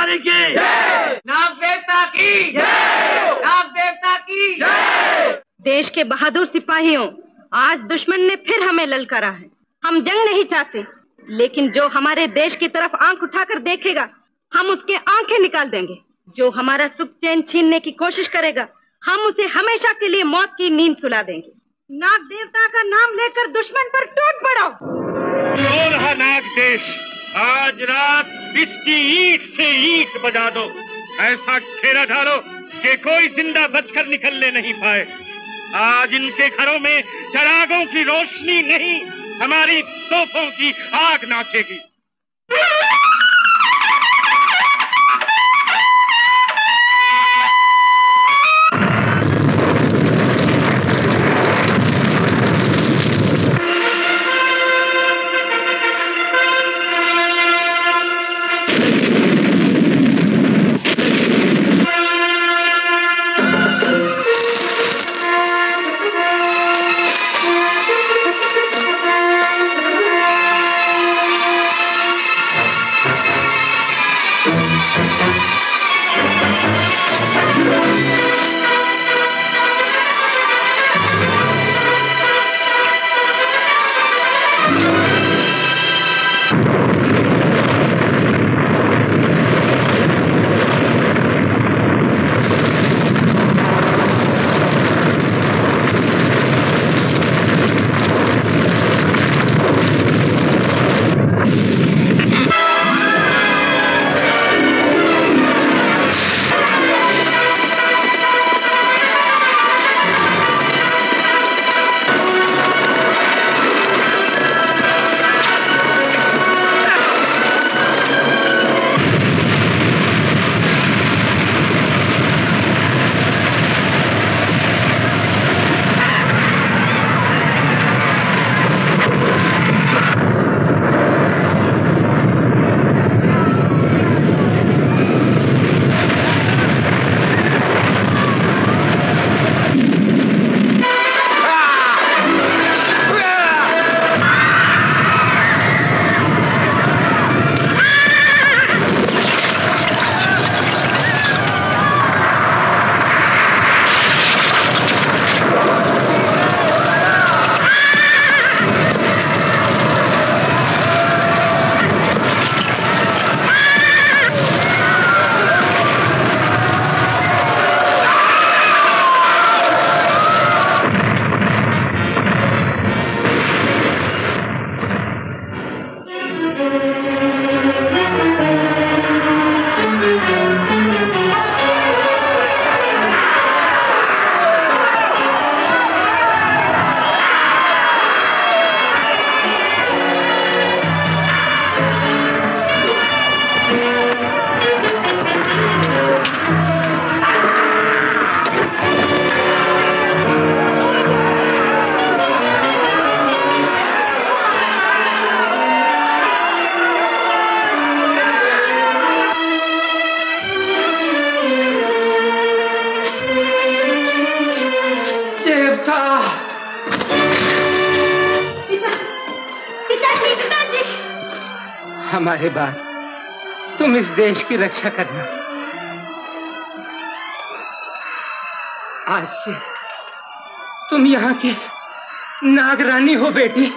भवानी की जय, नाग देवता की जय, नाग देवता की जय। देश के बहादुर सिपाहियों, आज दुश्मन ने फिर हमें ललकारा है। हम जंग नहीं चाहते, लेकिन जो हमारे देश की तरफ आंख उठाकर देखेगा, हम उसके आंखें निकाल देंगे। जो हमारा सुख चैन छीनने की कोशिश करेगा, हम उसे हमेशा के लिए मौत की नींद सुला देंगे। नाग देवता का नाम लेकर दुश्मन पर टूट पड़ो। कौन है नाग देश? आज रात इसकी ईंट से ईंट बजा दो, ऐसा घेरा डालो कि कोई जिंदा बचकर निकलने नहीं पाए। आज इनके घरों में चरागों की रोशनी नहीं, हमारी तोपों की आग नाचेगी। हमारे बाद तुम इस देश की रक्षा करना। आज से तुम यहाँ की नागरानी हो बेटी।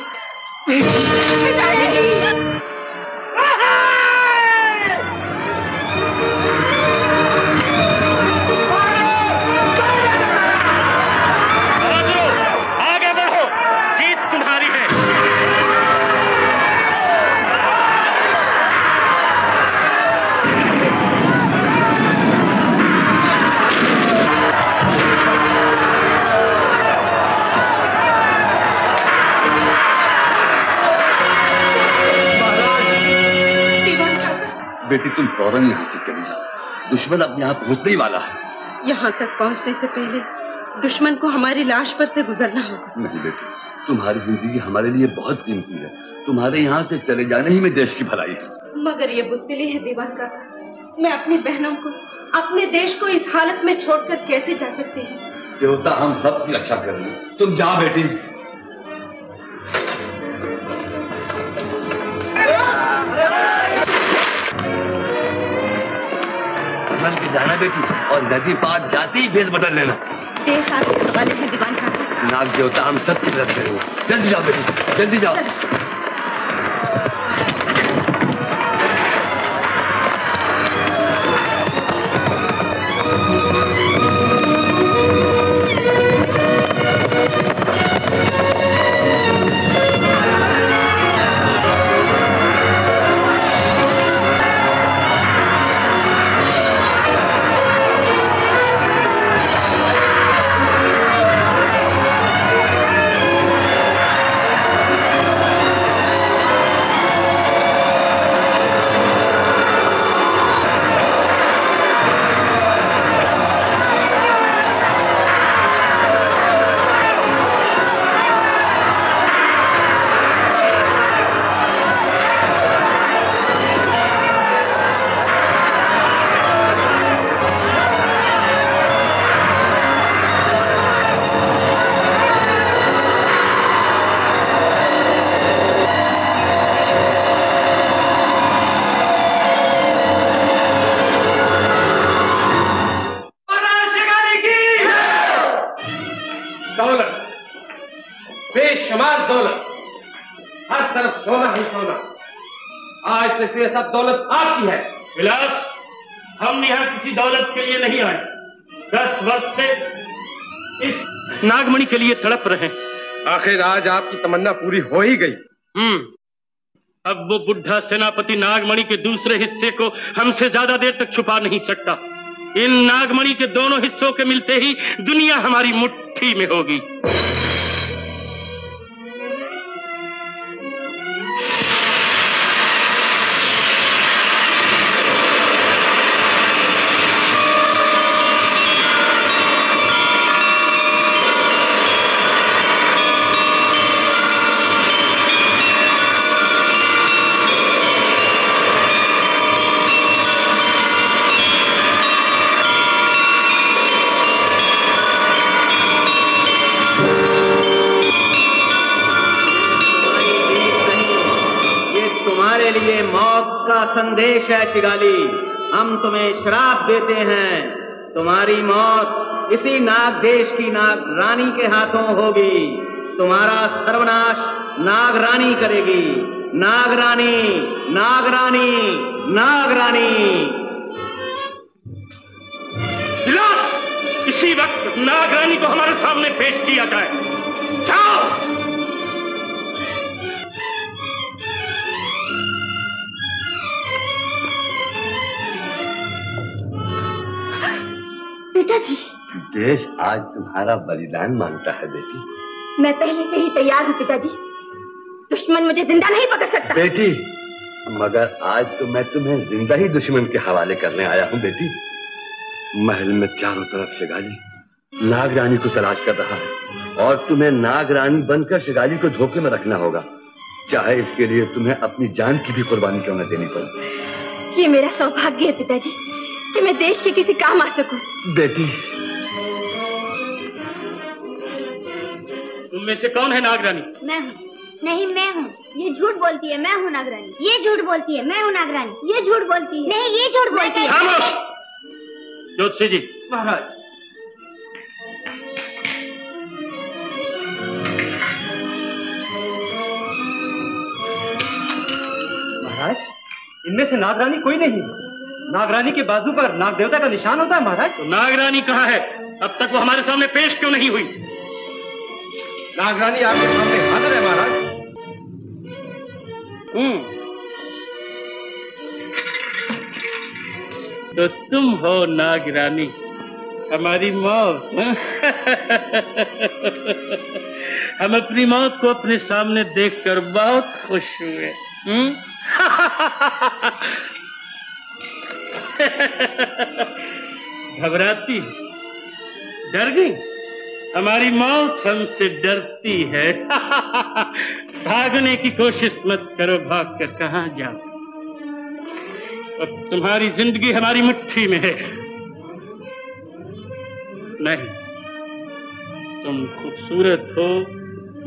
बेटी तुम फौरन यहाँ से चली जाओ, दुश्मन अब यहाँ पहुँचने ही वाला है। यहाँ तक पहुँचने से पहले दुश्मन को हमारी लाश पर से गुजरना होगा। नहीं बेटी, तुम्हारी जिंदगी हमारे लिए बहुत कीमती है। तुम्हारे यहाँ से चले जाने ही में देश की भलाई है। मगर ये बुज़दिली है दीवान काका, मैं अपनी बहनों को, अपने देश को इस हालत में छोड़कर कैसे जा सकती हूँ? देवता हम सब की रक्षा कर रहे हैं, तुम जा बेटी। जाना बेटी, और नदी पार जाते ही भेद बदल लेना। देश आपके हवाले है दीवान साहब। नाग देवता हम सब की तरफ से हो। जल्दी जाओ बेटी, जल्दी जाओ। से सब दौलत आपकी है। विलास, हम यहाँ किसी दौलत के लिए नहीं आए। 10 वर्ष से इस नागमणि के लिए तड़प रहे। आखिर आज आपकी तमन्ना पूरी हो ही गई। अब वो बुढ़ा सेनापति नागमणि के दूसरे हिस्से को हमसे ज्यादा देर तक छुपा नहीं सकता। इन नागमणि के दोनों हिस्सों के मिलते ही दुनिया हमारी मुट्ठी में होगी। संदेश है शिगाली, हम तुम्हें श्राप देते हैं। तुम्हारी मौत इसी नाग देश की नाग रानी के हाथों होगी। तुम्हारा सर्वनाश नाग रानी करेगी। नाग रानी, नाग रानी, नाग रानी। इसी वक्त नाग रानी को हमारे सामने पेश किया जाए। जाओ। पिताजी, देश आज तुम्हारा बलिदान मांगता है बेटी। मैं पहले से ही तैयार हूँ पिताजी। दुश्मन मुझे जिंदा नहीं पकड़ सकता। बेटी, मगर आज तो मैं तुम्हें जिंदा ही दुश्मन के हवाले करने आया हूँ बेटी। महल में चारों तरफ शिगाली नाग रानी को तलाश कर रहा है और तुम्हें नाग रानी बनकर शिगाली को धोखे में रखना होगा, चाहे इसके लिए तुम्हें अपनी जान की भी कुर्बानी क्यों न देनी पड़े। ये मेरा सौभाग्य है पिताजी कि मैं देश के किसी काम आ सकूं। बेटी, तुम में से कौन है नागरानी? मैं हूँ। नहीं, मैं हूँ। ये झूठ बोलती है, मैं हूँ नागरानी। ये झूठ बोलती है, मैं हूँ नागरानी। ये झूठ बोलती है। नहीं, ये झूठ बोलती है। खामोश। ज्योतिषी जी। महाराज, महाराज, इनमें से नागरानी कोई नहीं। नागरानी के बाजू पर नाग देवता का निशान होता है महाराज। तो नागरानी कहाँ है? अब तक वो हमारे सामने पेश क्यों नहीं हुई? नागरानी आपके सामने हाजिर है महाराज। तो तुम हो नागरानी, हमारी मौत। हम अपनी मौत को अपने सामने देखकर बहुत खुश हुए। घबराती, डर गई? हमारी मौत हमसे डरती है। भागने की कोशिश मत करो, भागकर कहाँ जाओ। अब तुम्हारी जिंदगी हमारी मुट्ठी में है। नहीं, तुम खूबसूरत हो,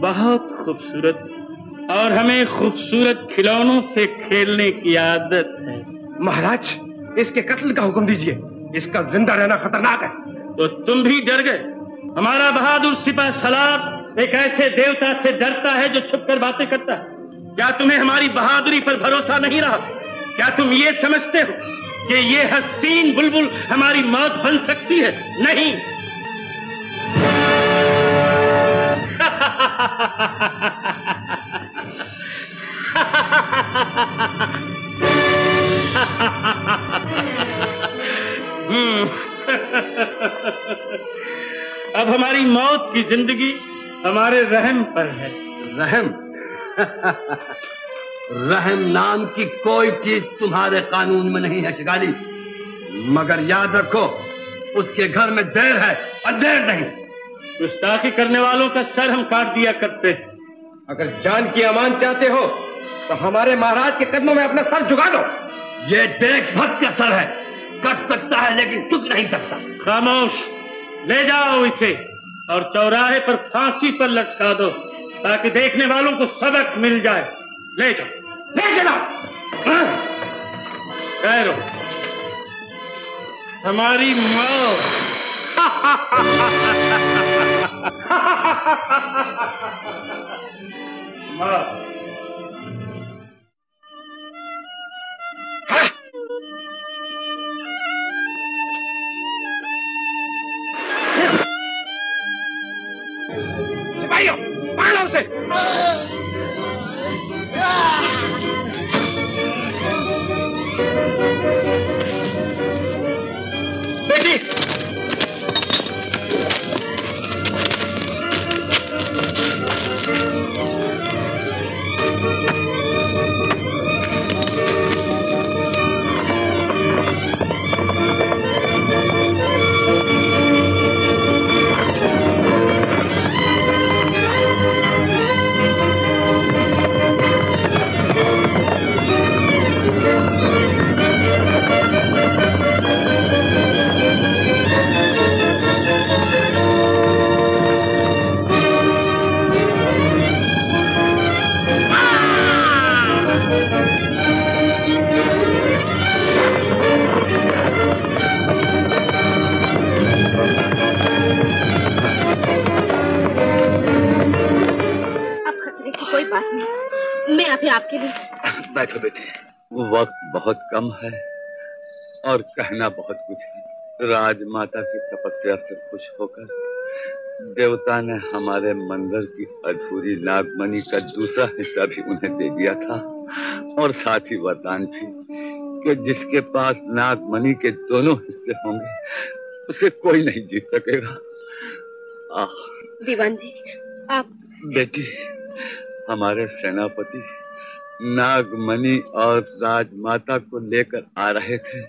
बहुत खूबसूरत, और हमें खूबसूरत खिलौनों से खेलने की आदत है। महाराज, इसके कत्ल का हुक्म दीजिए। इसका जिंदा रहना खतरनाक है। तो तुम भी डर गए? हमारा बहादुर सिपा सलार एक ऐसे देवता से डरता है जो छुपकर बातें करता है। क्या तुम्हें हमारी बहादुरी पर भरोसा नहीं रहा? क्या तुम ये समझते हो कि ये हसीन बुलबुल हमारी मौत बन सकती है? नहीं। अब हमारी मौत की जिंदगी हमारे रहम पर है। रहम? रहम नाम की कोई चीज तुम्हारे कानून में नहीं है शिगाली, मगर याद रखो उसके घर में देर है और देर नहीं। गुस्ताखी करने वालों का सर हम काट दिया करते। अगर जान की अमान चाहते हो तो हमारे महाराज के कदमों में अपना सर झुका दो। ये देशभक्त का सर है, कट सकता है लेकिन झुक नहीं सकता। खामोश, ले जाओ इसे और चौराहे पर फांसी पर लटका दो ताकि देखने वालों को सबक मिल जाए। ले जाओ, ले चलो। ठहरो, हमारी मौत सिपाहियों, मारो उसे। बेटी, आपके लिए। बैठो बेटे, वक्त बहुत कम है और कहना बहुत कुछ है। राजमाता की तपस्या से खुश होकर देवता ने हमारे मंदिर की अधूरी नागमणि का दूसरा हिस्सा भी उन्हें दे दिया था और साथ ही वरदान भी कि जिसके पास नागमणि के दोनों हिस्से होंगे उसे कोई नहीं जीत सकेगा। दीवान जी, आप बेटी, हमारे सेनापति नागमणि और राजमाता को लेकर आ रहे थे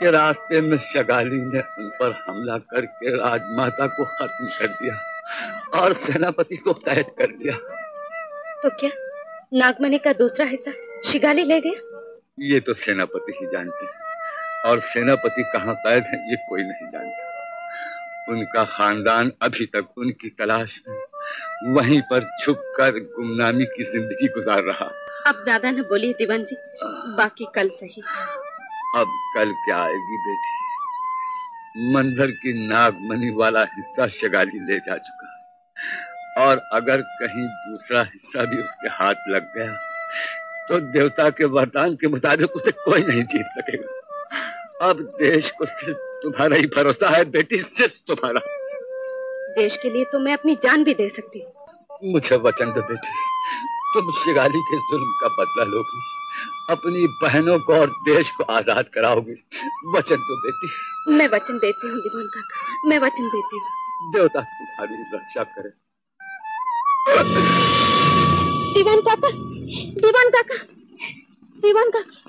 कि रास्ते में शगाली ने उन पर हमला करके राजमाता को खत्म कर दिया और सेनापति को कैद कर दिया। तो क्या नागमणि का दूसरा हिस्सा शिगाली ले गया? ये तो सेनापति ही जानते हैं और सेनापति कहाँ कैद है ये कोई नहीं जानता। उनका खानदान अभी तक उनकी तलाश में वहीं पर छुपकर गुमनामी की जिंदगी गुजार रहा। अब ज्यादा न बोलिए दीवान जी, बाकी कल सही। अब कल क्या आएगी बेटी? मंदिर की नागमणि वाला हिस्सा शगाली ले जा चुका है और अगर कहीं दूसरा हिस्सा भी उसके हाथ लग गया तो देवता के वरदान के मुताबिक उसे कोई नहीं जीत सकेगा। अब देश को सिर्फ तुम्हारा ही भरोसा है बेटी, सिर्फ तुम्हारा। देश के लिए तो मैं अपनी जान भी दे सकती हूँ। मुझे वचन दो बेटी, तुम शिगाली के जुल्म का बदला लोगी, अपनी बहनों को और देश को आजाद कराओगी। वचन दो बेटी। मैं वचन देती हूँ दीवान काका, मैं वचन देती हूँ। देवता तुम्हारी रक्षा करे। दीवान काका, दीवान काका, दीवान काका।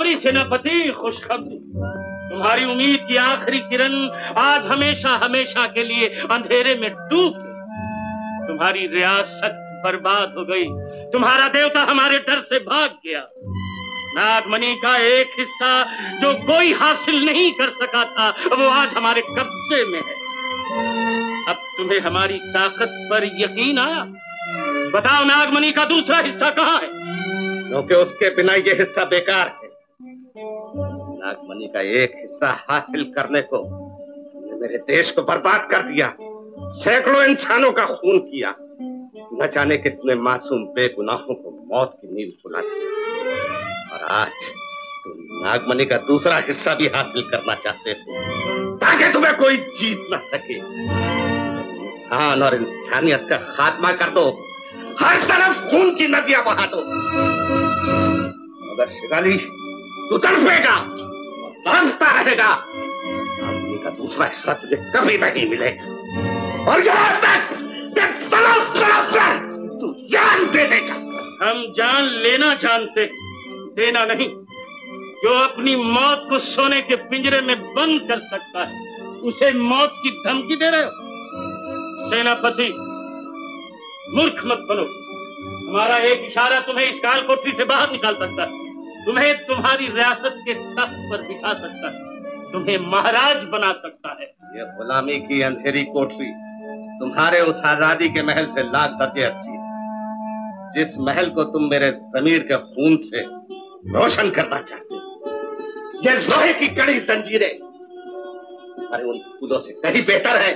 खुशखबरी सेनापति, खुशखबरी। तुम्हारी उम्मीद की आखिरी किरण आज हमेशा हमेशा के लिए अंधेरे में डूब गई। तुम्हारी रियासत बर्बाद हो गई। तुम्हारा देवता हमारे डर से भाग गया। नागमणि का एक हिस्सा जो कोई हासिल नहीं कर सका था, वो आज हमारे कब्जे में है। अब तुम्हें हमारी ताकत पर यकीन आया? बताओ, नागमणि का दूसरा हिस्सा कहाँ है? क्योंकि उसके बिना ये हिस्सा बेकार है। नागमणि का एक हिस्सा हासिल करने को मेरे देश को बर्बाद कर दिया, सैकड़ों इंसानों का खून किया, न जाने कितने मासूम बेगुनाहों को मौत की नींव सुला दी। और आज तुम नागमणि का दूसरा हिस्सा भी हासिल करना चाहते हो ताकि तुम्हें कोई जीत न सके। इंसान और इंसानियत का खात्मा कर दो, हर तरफ खून की नदियां बहा दो। मगर शिगाली, तू तड़पेगा और तड़पता रहेगा। नागमणि का दूसरा हिस्सा तुझे कभी नहीं मिलेगा। और यहाँ तक तड़प तड़प कर तू जान दे देगा। हम जान लेना जानते, देना नहीं। जो अपनी मौत को सोने के पिंजरे में बंद कर सकता है, उसे मौत की धमकी दे रहे हो? सेनापति, मूर्ख मत बनो। हमारा एक इशारा तुम्हें इस काल कोठरी से बाहर निकाल सकता है, तुम्हें तुम्हारी रियासत के तख्त पर बिठा सकता है, तुम्हें महाराज बना सकता है। ये गुलामी की अंधेरी कोठरी तुम्हारे उस आजादी के महल से लाख दर्जे अच्छी है, जिस महल को तुम मेरे जमीर के खून से रोशन करना चाहते हो। ये लोहे की कड़ी जंजीरें अरे उन खुदों से कहीं बेहतर है,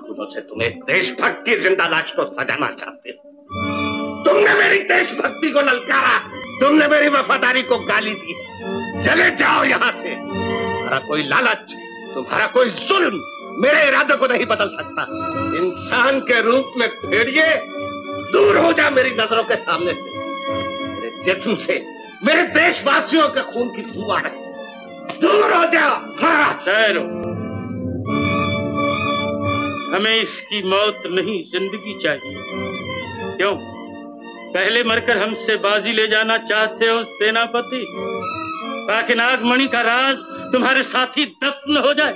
खुदों से तुम एक देशभक्त की जिंदा लाश को सजाना चाहते हो। तुमने मेरी देशभक्ति को ललकारा, तुमने मेरी वफादारी को गाली दी। चले जाओ यहाँ से। तुम्हारा कोई लालच, तुम्हारा कोई जुल्म मेरे इरादे को नहीं बदल सकता। इंसान के रूप में भेड़िए, दूर हो जा मेरी नजरों के सामने से। मेरे जिस्म से मेरे देशवासियों के खून की बू आ रही, दूर हो जा। हाँ ठहरो, हमें इसकी मौत नहीं, जिंदगी चाहिए। क्यों, पहले मरकर हमसे बाजी ले जाना चाहते हो सेनापति, ताकि नागमणि का राज तुम्हारे साथी दफन हो जाए?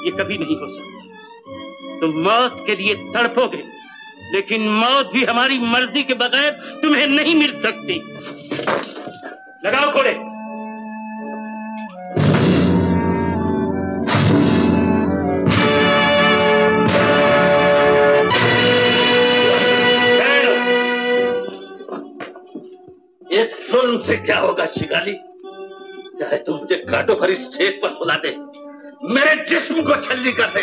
ये कभी नहीं हो सकता। तुम मौत के लिए तड़पोगे, लेकिन मौत भी हमारी मर्जी के बगैर तुम्हें नहीं मिल सकती। लगाओ घोड़े। एक जुल्म से क्या होगा शिगाली? चाहे तुम मुझे कांटों भरी सेक पर सुला दे, मेरे जिस्म को छल्ली कर दे,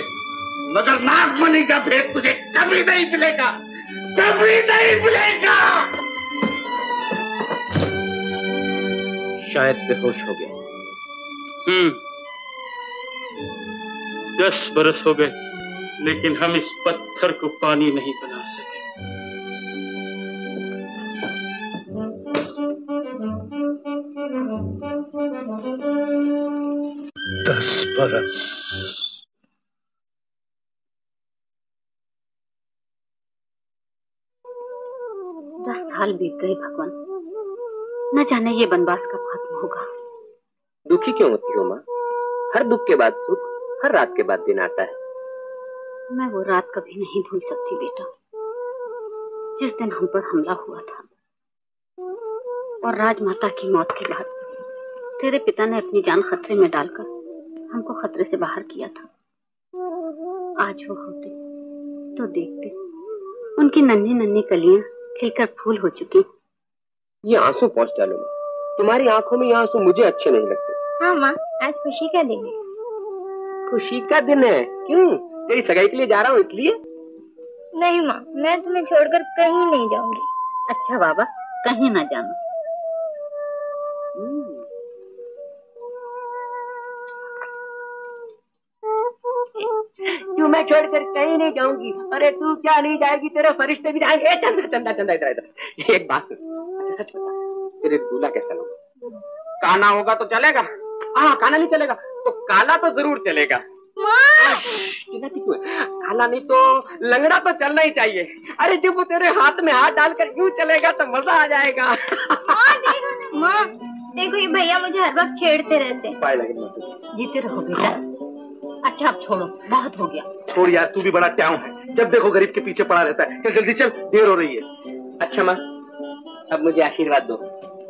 मगर नागमणि का भेद तुझे कभी नहीं मिलेगा, कभी नहीं मिलेगा। शायद बेहोश हो गया। 10 बरस हो गए, लेकिन हम इस पत्थर को पानी नहीं बना सके। बरस 10 साल बीत गए भगवान, न जाने ये वनवास कब खत्म होगा। दुखी क्यों होती हो माँ? हर दुख के बाद सुख, हर रात के बाद दिन आता है। मैं वो रात कभी नहीं भूल सकती बेटा, जिस दिन हम पर हमला हुआ था और राजमाता की मौत के बाद तेरे पिता ने अपनी जान खतरे में डालकर हमको खतरे से बाहर किया था। आज वो होते तो देखते, उनकी नन्ही नन्ही कलियां खिलकर फूल हो चुकी। ये आंसू पहुंच डालो माँ, तुम्हारी आंखों में ये आंसू मुझे अच्छे नहीं लगते। हाँ माँ, आज खुशी का दिन है। खुशी का दिन है? क्यों? तेरी सगाई के लिए जा रहा हूँ इसलिए? नहीं माँ, मैं तुम्हें छोड़कर कहीं नहीं जाऊंगी। अच्छा बाबा, कहीं ना जाना। क्यों मैं छोड़कर कहीं नहीं जाऊंगी? अरे तू क्या नहीं जाएगी, तेरे फरिश्ते भी जाएंगे। चंदा चंदा चंदा इधर इधर एक बात सुन। अच्छा सच बता, तेरे दूल्हा कैसा होगा? काना होगा तो चलेगा? हाँ, काना नहीं चलेगा तो काला तो जरूर चलेगा। काला नहीं तो लंगड़ा तो चलना ही चाहिए। अरे जब वो तेरे हाथ में हाथ डालकर यूं चलेगा तो मजा आ जाएगा। माँ देखो ये भैया मुझे हर वक्त छेड़ते रहते हैं। पाए लगे मत। जीते रहो बेटा। अच्छा अब छोड़ो, बहुत हो गया। छोड़ यार, तू भी बड़ा ट्याऊ है, जब देखो गरीब के पीछे पड़ा रहता है। चल जल्दी चल, देर हो रही है। अच्छा माँ, अब मुझे आशीर्वाद दो,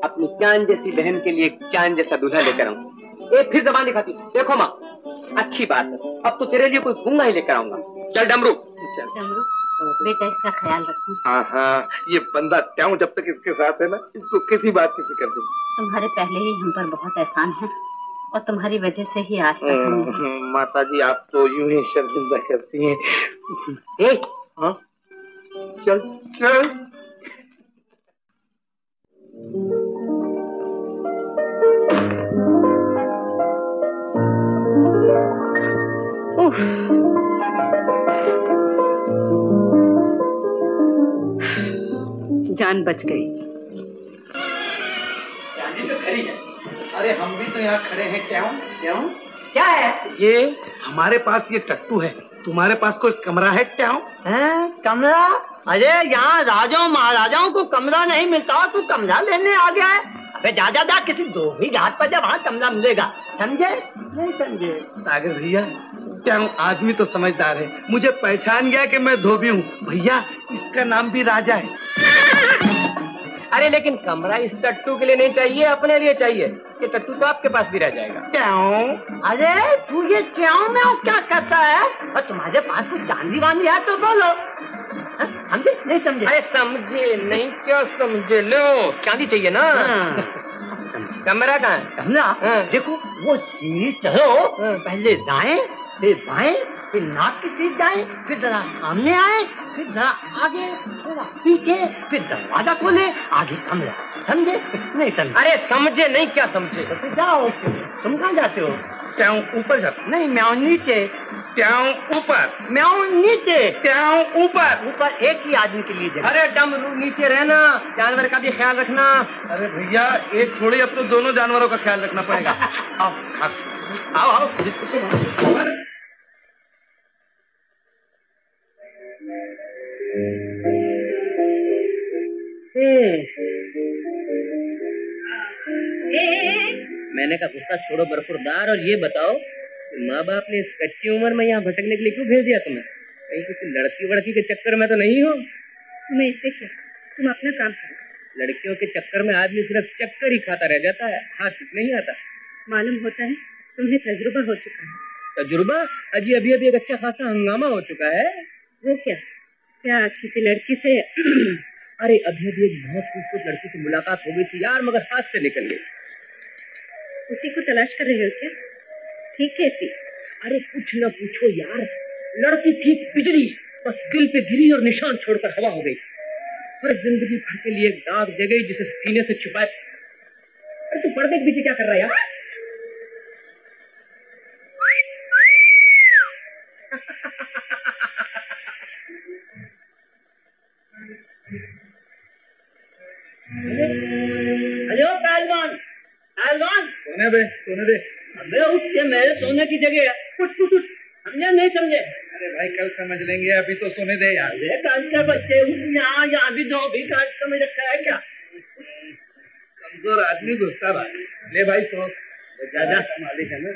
अपनी चांद जैसी बहन के लिए चांद जैसा दूल्हा लेकर आऊँ। ए फिर जबान दिखाती। देखो माँ, अच्छी बात है, अब तो तेरे लिए कोई गूंगा ही लेकर आऊंगा। चल डमरू। चल डमरू बेटा, इसका ख्याल रखना। हाँ हाँ, ये बंदा ट्याऊ जब तक इसके साथ है ना, इसको किसी बात की फिक्र नहीं। तुम्हारे पहले ही हम पर बहुत एहसान है और तुम्हारी वजह से ही आज तक माता जी, आप तो यूं ही शर्मिंदा करती हैं। ए, हाँ, चल चल। जान बच गई। चांदी तो खरी है। अरे हम भी तो यहाँ खड़े हैं। क्यों क्यों क्या है? ये हमारे पास ये टट्टू है, तुम्हारे पास कोई कमरा है? क्यों कमरा? अरे यहाँ राजाओं महाराजाओं को कमरा नहीं मिलता, तू कमरा लेने आ गया है? अबे जा किसी धोबी घाट पर जा, वहाँ कमरा मिलेगा। समझे? नहीं समझे? सागर भैया, क्या आदमी तो समझदार है, मुझे पहचान गया कि मैं धोबी हूँ। भैया इसका नाम भी राजा है। अरे लेकिन कमरा इस टट्टू के लिए नहीं चाहिए, अपने लिए चाहिए। ये टट्टू तो आपके पास भी रह जाएगा। क्यों? अरे तू ये क्यों में क्या करता है? और तुम्हारे पास कुछ चांदी वांदी है तो बोलो। समझे? नहीं समझे? अरे समझे नहीं, क्या समझे? लो चांदी चाहिए ना। कमरा कहाँ है? कमरा देखो, वो सीढ़ी चढ़ो, पहले दाएं फिर बाएं फिर नाक की सीध जाए, फिर जरा सामने आए, फिर जरा आगे, थोड़ा पीछे, फिर दरवाजा खोले, आगे कमरा। समझे? नहीं समझे? अरे समझे नहीं, क्या समझे? तो जाओ, तुम कहाँ जाते हो? क्यों ऊपर जा? नहीं म्याऊं नीचे। क्यों ऊपर? म्याऊं नीचे। क्यों ऊपर? ऊपर एक ही आदमी के लिए जगह। अरे डमरू नीचे रहना, जानवर का भी ख्याल रखना। अरे भैया एक छोड़ी, अब तो दोनों जानवरों का ख्याल रखना पड़ेगा। आओ आओ आओ। मैंने कहा गुस्सा छोड़ो बरफुरदार, और ये बताओ माँ बाप ने इस कच्ची उम्र में यहाँ भटकने के लिए क्यों भेज दिया तुम्हें? कहीं किसी लड़की वड़की के चक्कर में तो नहीं हो? तुम्हें इससे क्या, तुम अपना काम करो। लड़कियों के चक्कर में आदमी सिर्फ चक्कर ही खाता रह जाता है, हाथ नहीं आता। मालूम होता है तुम्हें तजुर्बा हो चुका है। तजुर्बा? अभी अभी एक अच्छा खासा हंगामा हो चुका है। वो क्या किसी लड़की से? अरे अभी अभी एक बहुत खूबसूरत लड़की से मुलाकात हो गई थी यार, मगर हाथ से निकल गई। उसी को तलाश कर रहे हो क्या? ठीक है थी? अरे कुछ न पूछो यार, लड़की थी बिजली, बस दिल पे गिरी और निशान छोड़कर हवा हो गई। और जिंदगी भर के लिए एक दाग दे गई जिसे सीने से छुपाए। अरे तू पर्दे के पीछे क्या कर रहा है यार? हेलो पहलवान, पहलवान सोने दे। अबे उठ के, मेरे सोने की जगह है। उठ उठ उठ। समझे नहीं समझे? अरे भाई कल समझ लेंगे, अभी तो सोने दे यार। अरे कल के बच्चे यहाँ यहाँ भी धोबी का समझ रखा है क्या? कमजोर आदमी गुस्सा भाई। ले भाई सो। ज्यादा मालिक है ना।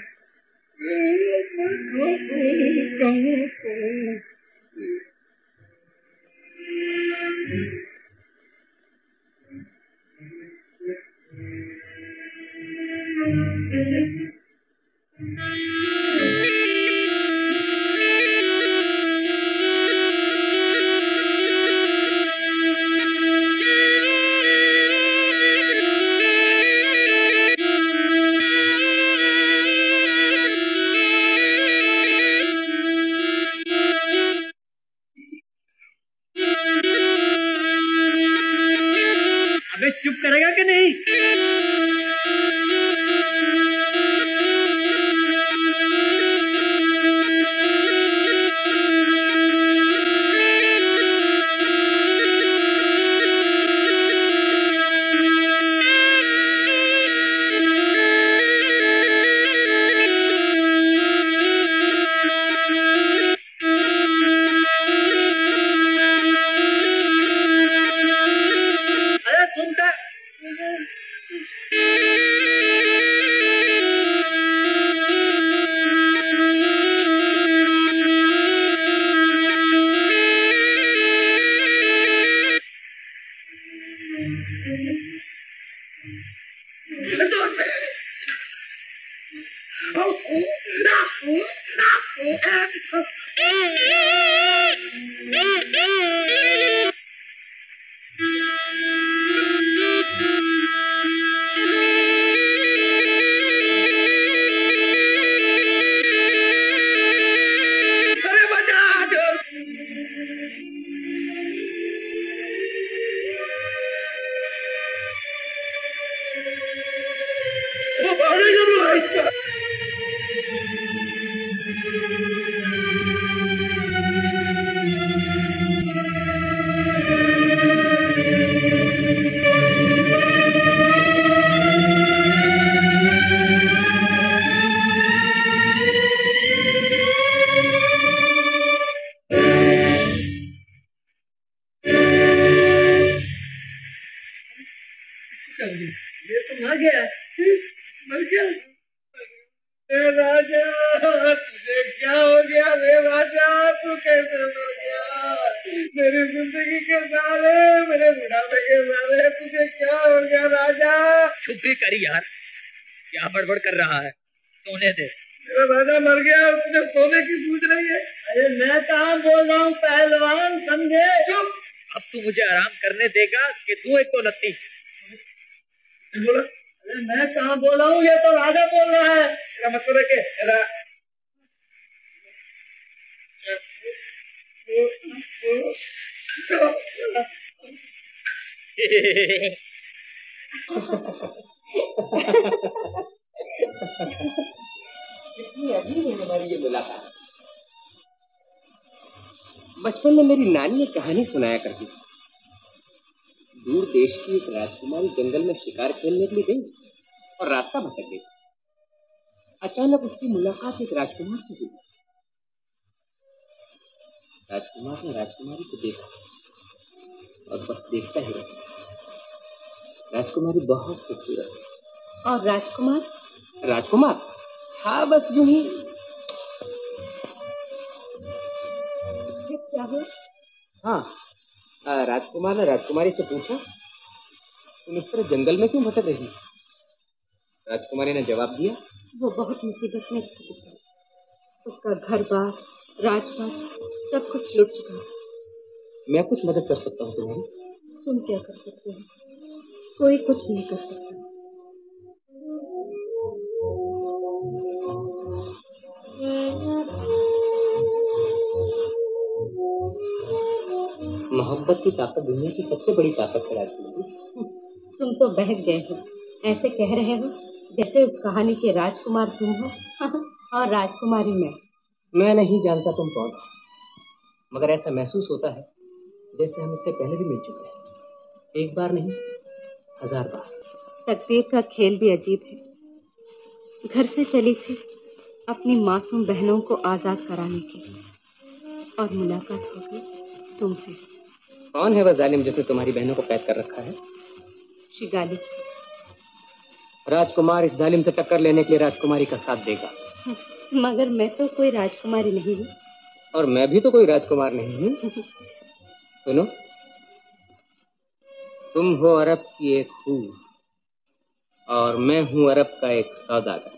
ये तो मर गया, मर गया। राजा तुझे क्या हो गया रे राजा, तू कैसे मर गया? मेरी जिंदगी के सारे, मेरे बुढ़ापे के सारे, तुझे क्या हो गया राजा? चुप भी करी यार, क्या बड़बड़ कर रहा है? सोने दे। मेरा राजा मर गया और तुझे सोने की सूझ रही है? अरे मैं कहाँ बोल रहा हूँ पहलवान, समझे? चुप। अब तू मुझे आराम करने देगा कि तू एक तो लत्ती बोला? अरे मैं कहाँ बोल रहा हूँ, ये तो राजा बोल रहा है। मेरा मतलब है कि कितनी अजीब है हमारी ये मुलाकात। बचपन में मेरी नानी एक कहानी सुनाया करती थी। दूर देश की एक राजकुमारी जंगल में शिकार खेलने के लिए गई और रास्ता भटक गई। अचानक उसकी मुलाकात एक राजकुमार से हुई। राजकुमार ने राजकुमारी को देखा और बस देखता ही रहा। राजकुमारी बहुत खूबसूरत। और राजकुमार? राजकुमार हाँ बस यूं ही। क्या हुआ? हाँ, राजकुमार ने राजकुमारी से पूछा, तुम इस तरह जंगल में क्यों भटक रही? राजकुमारी ने जवाब दिया, वो बहुत मुसीबत में था। उसका घर बार, राजपाट सब कुछ लुट चुका। मैं कुछ मदद कर सकता हूँ तुम्हारी? तुम क्या कर सकते हो? कोई कुछ नहीं कर सकता। मोहब्बत की ताकत दुनिया की सबसे बड़ी ताकत है राजकुमारी। तुम तो बहक गए हो। ऐसे कह रहे हो जैसे उस कहानी के राजकुमार तुम हो और राजकुमारी मैं नहीं जानता तुम कौन, मगर ऐसा महसूस होता है जैसे हम इससे पहले भी मिल चुके हैं। एक बार नहीं, 1000 बार। तकदीर का खेल भी अजीब है। घर से चली थी अपनी मासूम बहनों को आजाद कराने के लिए और मुलाकात हो गई तुमसे। कौन है वह जालिम जिसने तुम्हारी बहनों को कैद कर रखा है? शिगाली। राजकुमार इस जालिम से टक्कर लेने के लिए राजकुमारी का साथ देगा। मगर मैं तो कोई राजकुमारी नहीं हूँ। और मैं भी तो कोई राजकुमार नहीं हूँ। सुनो, तुम हो अरब की एक हूर और मैं हूँ अरब का एक सौदागर।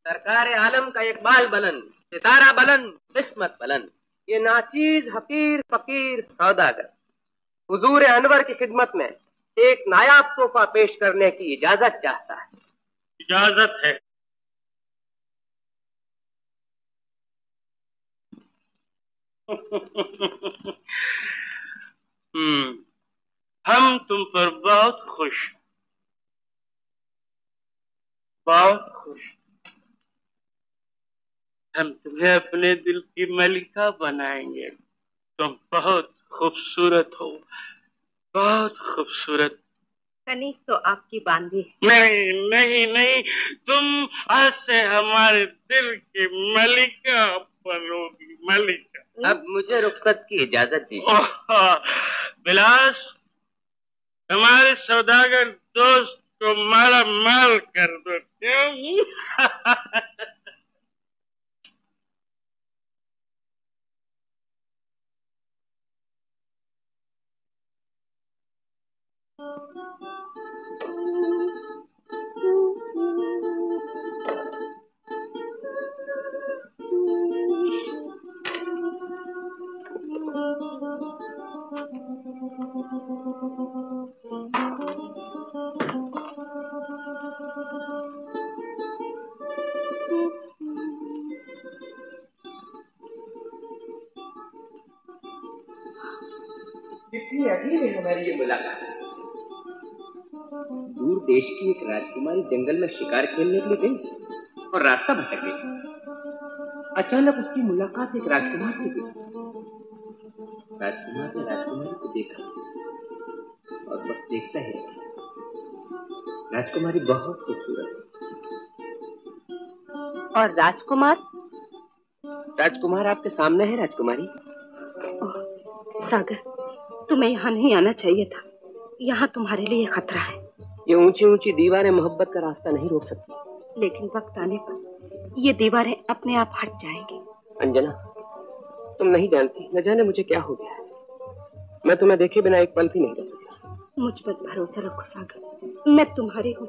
सरकार आलम का इकबाल बुलंद, सितारा बुलंद, किस्मत बुलंद, ये नाचीज हकीर फकीर सौदागर हुजूर अनवर की खिदमत में एक नायाब तोहफा पेश करने की इजाजत चाहता है। इजाजत है। हम तुम पर बहुत खुश, बहुत खुश। हम तुम्हें अपने दिल की मलिका बनाएंगे। तुम बहुत खूबसूरत हो, बहुत खूबसूरत। कनीज तो आपकी बांधी है। नहीं नहीं नहीं, तुम आज से हमारे दिल की मलिका बनोगी, मलिका। अब मुझे रुखसत की इजाजत दीजिए। बिलास, हमारे सौदागर दोस्त को माला माल कर दो, क्यों? कितनी अजीब है हमारी ये मुलाकात। दूर देश की एक राजकुमारी जंगल में शिकार खेलने के लिए गई और रास्ता भटक गई। अचानक उसकी मुलाकात एक राजकुमार से हुई। राजकुमार ने राजकुमारी को देखा और बस देखता ही रहा। राजकुमारी बहुत खूबसूरत है। और राजकुमार? राजकुमार आपके सामने है राजकुमारी। सागर, तुम्हें यहाँ नहीं आना चाहिए था। यहाँ तुम्हारे लिए खतरा है। ये ऊंची ऊंची दीवारें मोहब्बत का रास्ता नहीं रोक सकती। लेकिन वक्त आने पर ये दीवारें अपने आप हट जाएंगी। अंजना, तुम नहीं जानती न जाने मुझे क्या हो गया है। मैं तुम्हें देखे बिना एक पल भी नहीं रह सकता। मुझ पर भरोसा रखो सागर, मैं तुम्हारी हूँ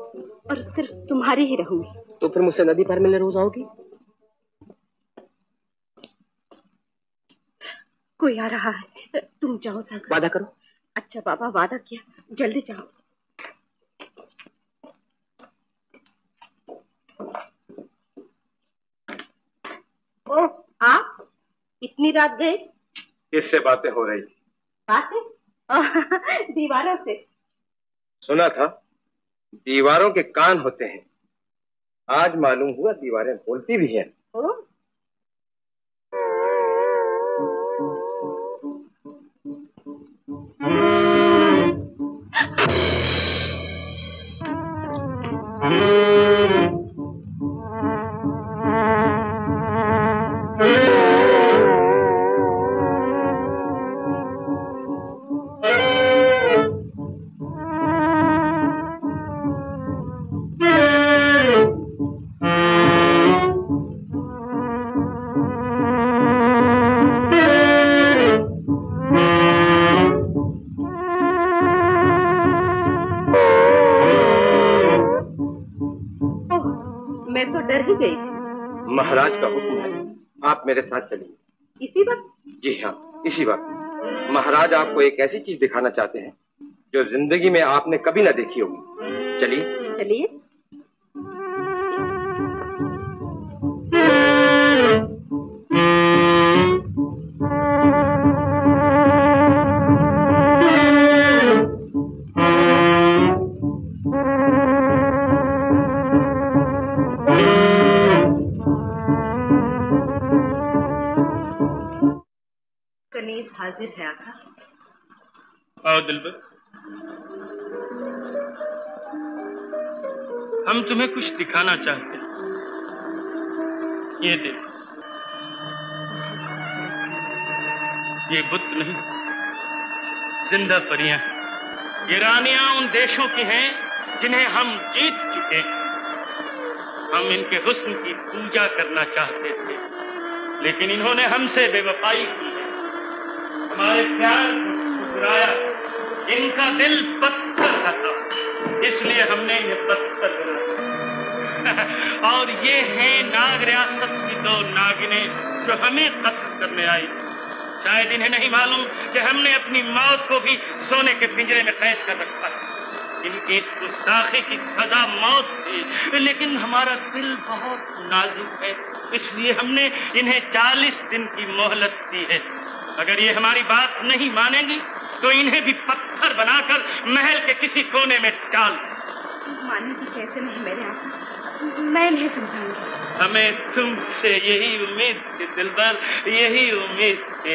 और सिर्फ तुम्हारी ही रहूंगी। तो फिर मुझसे नदी पार मिलने रोज आओगी? कोई आ रहा है, तुम जाओ सागर। वादा करो। अच्छा बाबा, वादा किया, जल्दी जाओ। ओह, आप इतनी रात गए? किससे बातें हो रही थी? बातें? दीवारों से। सुना था दीवारों के कान होते हैं। आज मालूम हुआ दीवारें बोलती भी हैं। महाराज का हुक्म है, आप मेरे साथ चलिए। इसी वक्त? जी हाँ, इसी वक्त। महाराज आपको एक ऐसी चीज दिखाना चाहते हैं जो जिंदगी में आपने कभी ना देखी होगी। चलिए। चलिए। हाजिर है आका। आओ दिलबर, हम तुम्हें कुछ दिखाना चाहते हैं। ये देखो, ये बुत नहीं, जिंदा परियां हैं। ये रानियां उन देशों की हैं जिन्हें हम जीत चुके हैं। हम इनके हुस्न की पूजा करना चाहते थे, लेकिन इन्होंने हमसे बेवफाई की है, हमारे प्यार को ठुकराया। इनका दिल पत्थर का था, इसलिए हमने इन्हें पत्थर बनाया। और ये हैं नाग रियासत की दो नागिनें जो हमें कत्ल करने आई। शायद इन्हें नहीं मालूम कि हमने अपनी मौत को भी सोने के पिंजरे में कैद कर रखा है। इनकी इस गुस्ताखी की सजा मौत थी, लेकिन हमारा दिल बहुत नाजुक है, इसलिए हमने इन्हें 40 दिन की मोहलत दी है। अगर ये हमारी बात नहीं मानेंगी तो इन्हें भी पत्थर बनाकर महल के किसी कोने में डाल। मानेगी कैसे नहीं मेरे आका, मैं इन्हें समझाऊंगी। हमें तुमसे यही उम्मीद थी दिलबर, यही उम्मीद थी।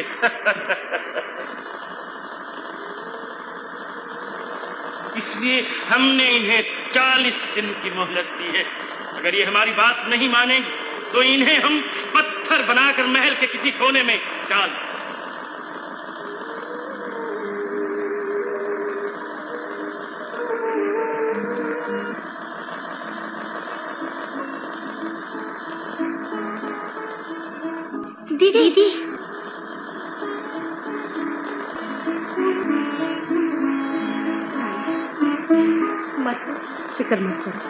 इसलिए हमने इन्हें 40 दिन की मोहलत दी है। अगर ये हमारी बात नहीं मानेंगे तो इन्हें हम पत्थर बनाकर महल के किसी कोने में डाल। दीदी, मत फिक्र मत करो,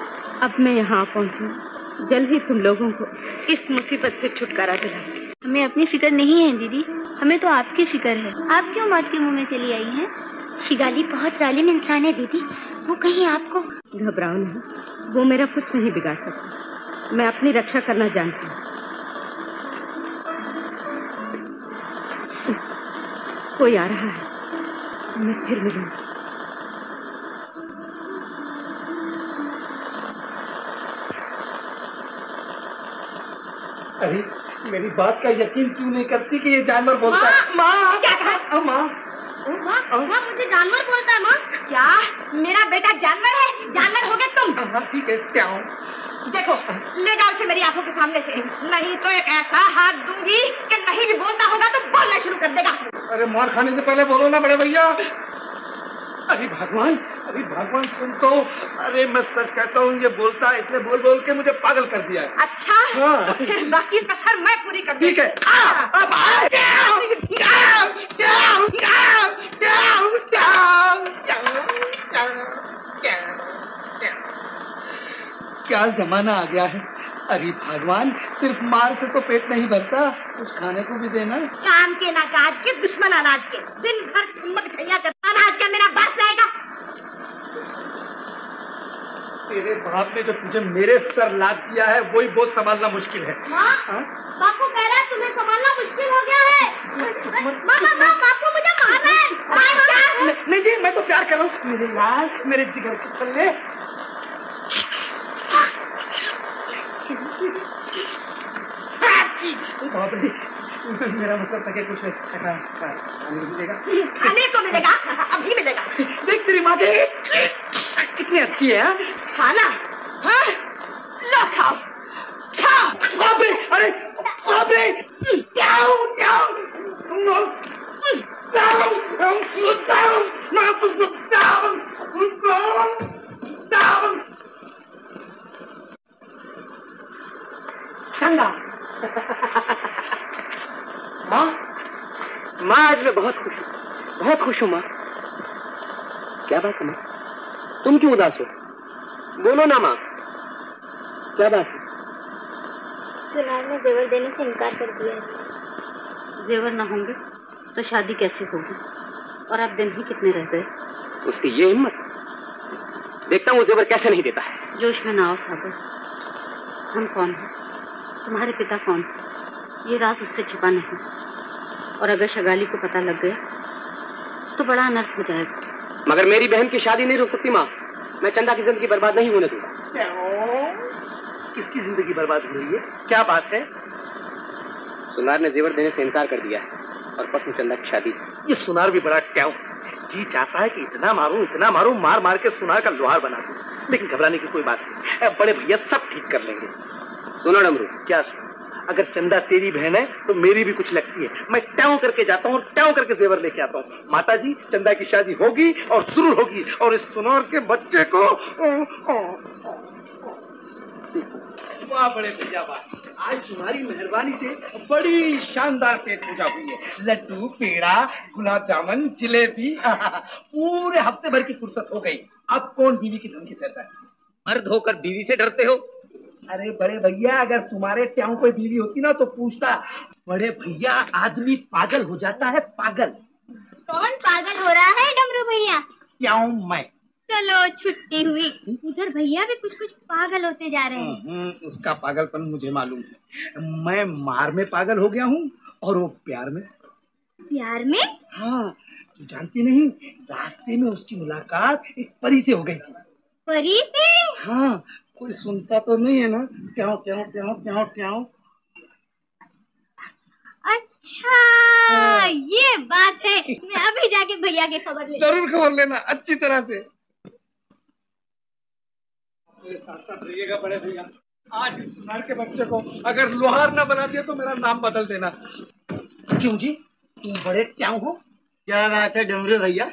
अब मैं यहाँ पहुँची, जल्द ही तुम लोगों को इस मुसीबत से छुटकारा दिलाऊंगी। हमें अपनी फिक्र नहीं है दीदी, हमें तो आपकी फिक्र है। आप क्यों मौत के मुंह में चली आई हैं? शिगाली बहुत जालिम इंसान है दीदी, वो कहीं आपको। घबराओ नहीं, वो मेरा कुछ नहीं बिगाड़ सकता। मैं अपनी रक्षा करना जानती हूँ। कोई आ रहा है। मैं फिर मिलूंगी। अरे मेरी बात का यकीन क्यों नहीं करती कि ये जानवर बोलता है? माँ क्या कहा? माँ मुझे जानवर बोलता है। माँ क्या मेरा बेटा जानवर है? जानवर हो गए तुम? हाँ ठीक है, क्या हूँ? देखो ले जाओ उसे मेरी आंखों के सामने से, नहीं तो एक ऐसा हाथ दूंगी कि नहीं भी बोलता होगा तो बोलना शुरू कर देगा। अरे मार खाने से पहले बोलो ना बड़े भैया। अरे भगवान सुन तो। अरे मैं सच कहता हूँ, ये बोलता है, इसने बोल बोल के मुझे पागल कर दिया है। अच्छा हाँ। फिर बाकी कसर मैं पूरी कर दूंगी। ठीक है। क्या जमाना आ गया है। अरे भगवान, सिर्फ मार से तो पेट नहीं भरता, कुछ खाने को भी देना। काम के ना काज के दुश्मन अनाज के, दिन भर ठुमक ठैया करता अनाज का मेरा बाप लाएगा। तेरे बाप ने जो तुझे मेरे सर लाद दिया है वही बहुत संभालना मुश्किल है। बापू कह रहा है तुम्हें संभालना मुश्किल हो गया है। बापू मुझे मार रहे हैं। नहीं जी, मैं तो प्यार कर रहा हूँ। मेरे लाल, मेरे जिगर के छल्ले। बाप रे, मेरा मतलब था कि कुछ खाने को मिलेगा, अभी मिलेगा। देख तेरी माँ कितनी अच्छी है। खाना? हाँ? लो खाओ खाओ। बाप रे, अरे बाप रे, चंदा। माँ आज मैं बहुत खुश हूँ माँ। क्या बात है माँ, तुम क्यों उदास हो? बोलो ना माँ, क्या बात है? सुनार ने जेवर देने से इनकार कर दिया है। जेवर न होंगे तो शादी कैसे होगी? और अब दिन ही कितने रह गए? उसकी ये हिम्मत, देखता हूँ जेवर कैसे नहीं देता है। जोश में ना आओ सागर। हम कौन हैं? तुम्हारे पिता कौन है? ये राज उससे छिपा नहीं, और अगर शगाली को पता लग गया तो बड़ा अनर्थ हो जाएगा। मगर मेरी बहन की शादी नहीं रुक सकती माँ। मैं चंदा की जिंदगी बर्बाद नहीं होने दूंगा। किसकी जिंदगी बर्बाद हो रही है? क्या बात है? सुनार ने जेवर देने से इनकार कर दिया है और परसों चंदा की शादी। ये सुनार भी बड़ा क्या जी चाहता है कि इतना मारूं, मार मार के सुनार का लोहार बना दूं। लेकिन घबराने की कोई बात नहीं, बड़े भैया सब ठीक कर लेंगे। सुनो डमरू, क्या सुनो? अगर चंदा तेरी बहन है तो मेरी भी कुछ लगती है। मैं ट्याऊ करके जाता हूँ और ट्याऊ करके जेवर लेके आता हूँ। माता जी, चंदा की शादी होगी और जरूर होगी, और इस सुनार के बच्चे को वाह बड़े भैया वाह, आज तुम्हारी मेहरबानी से बड़ी शानदार पेट पूजा हुई है। लड्डू, पेड़ा, गुलाब जामुन, जिलेबी, पूरे हफ्ते भर की फुर्सत हो गई। अब कौन बीवी की धमकी देता है? मर्द होकर बीवी से डरते हो? अरे बड़े भैया, अगर तुम्हारे ट्याऊ कोई बीवी होती ना तो पूछता। बड़े भैया, आदमी पागल हो जाता है, पागल। कौन पागल हो रहा है डमरू भैया? ट्याऊ मैं। चलो छुट्टी हुई। उधर भैया भी कुछ पागल होते जा रहे हैं। उसका पागलपन मुझे मालूम है। मैं मार में पागल हो गया हूँ और वो प्यार में। प्यार में? हाँ, तू जानती नहीं, रास्ते में उसकी मुलाकात एक परी से हो गई थी। परी से? हाँ, कोई सुनता तो नहीं है ना? ट्याऊ ट्याऊ ट्याऊ ट्याऊ ट्याऊ। अच्छा हाँ। ये बात है। मैं अभी जाके भैया की खबर ले। जरूर खबर लेना, अच्छी तरह से। साथ साथ रहिएगा बड़े भैया। आज सुनार के बच्चे को अगर लोहार ना बना दिया तो मेरा नाम बदल देना। क्यों जी, तुम बड़े ट्याऊ हो? क्या बात है डमरू भैया,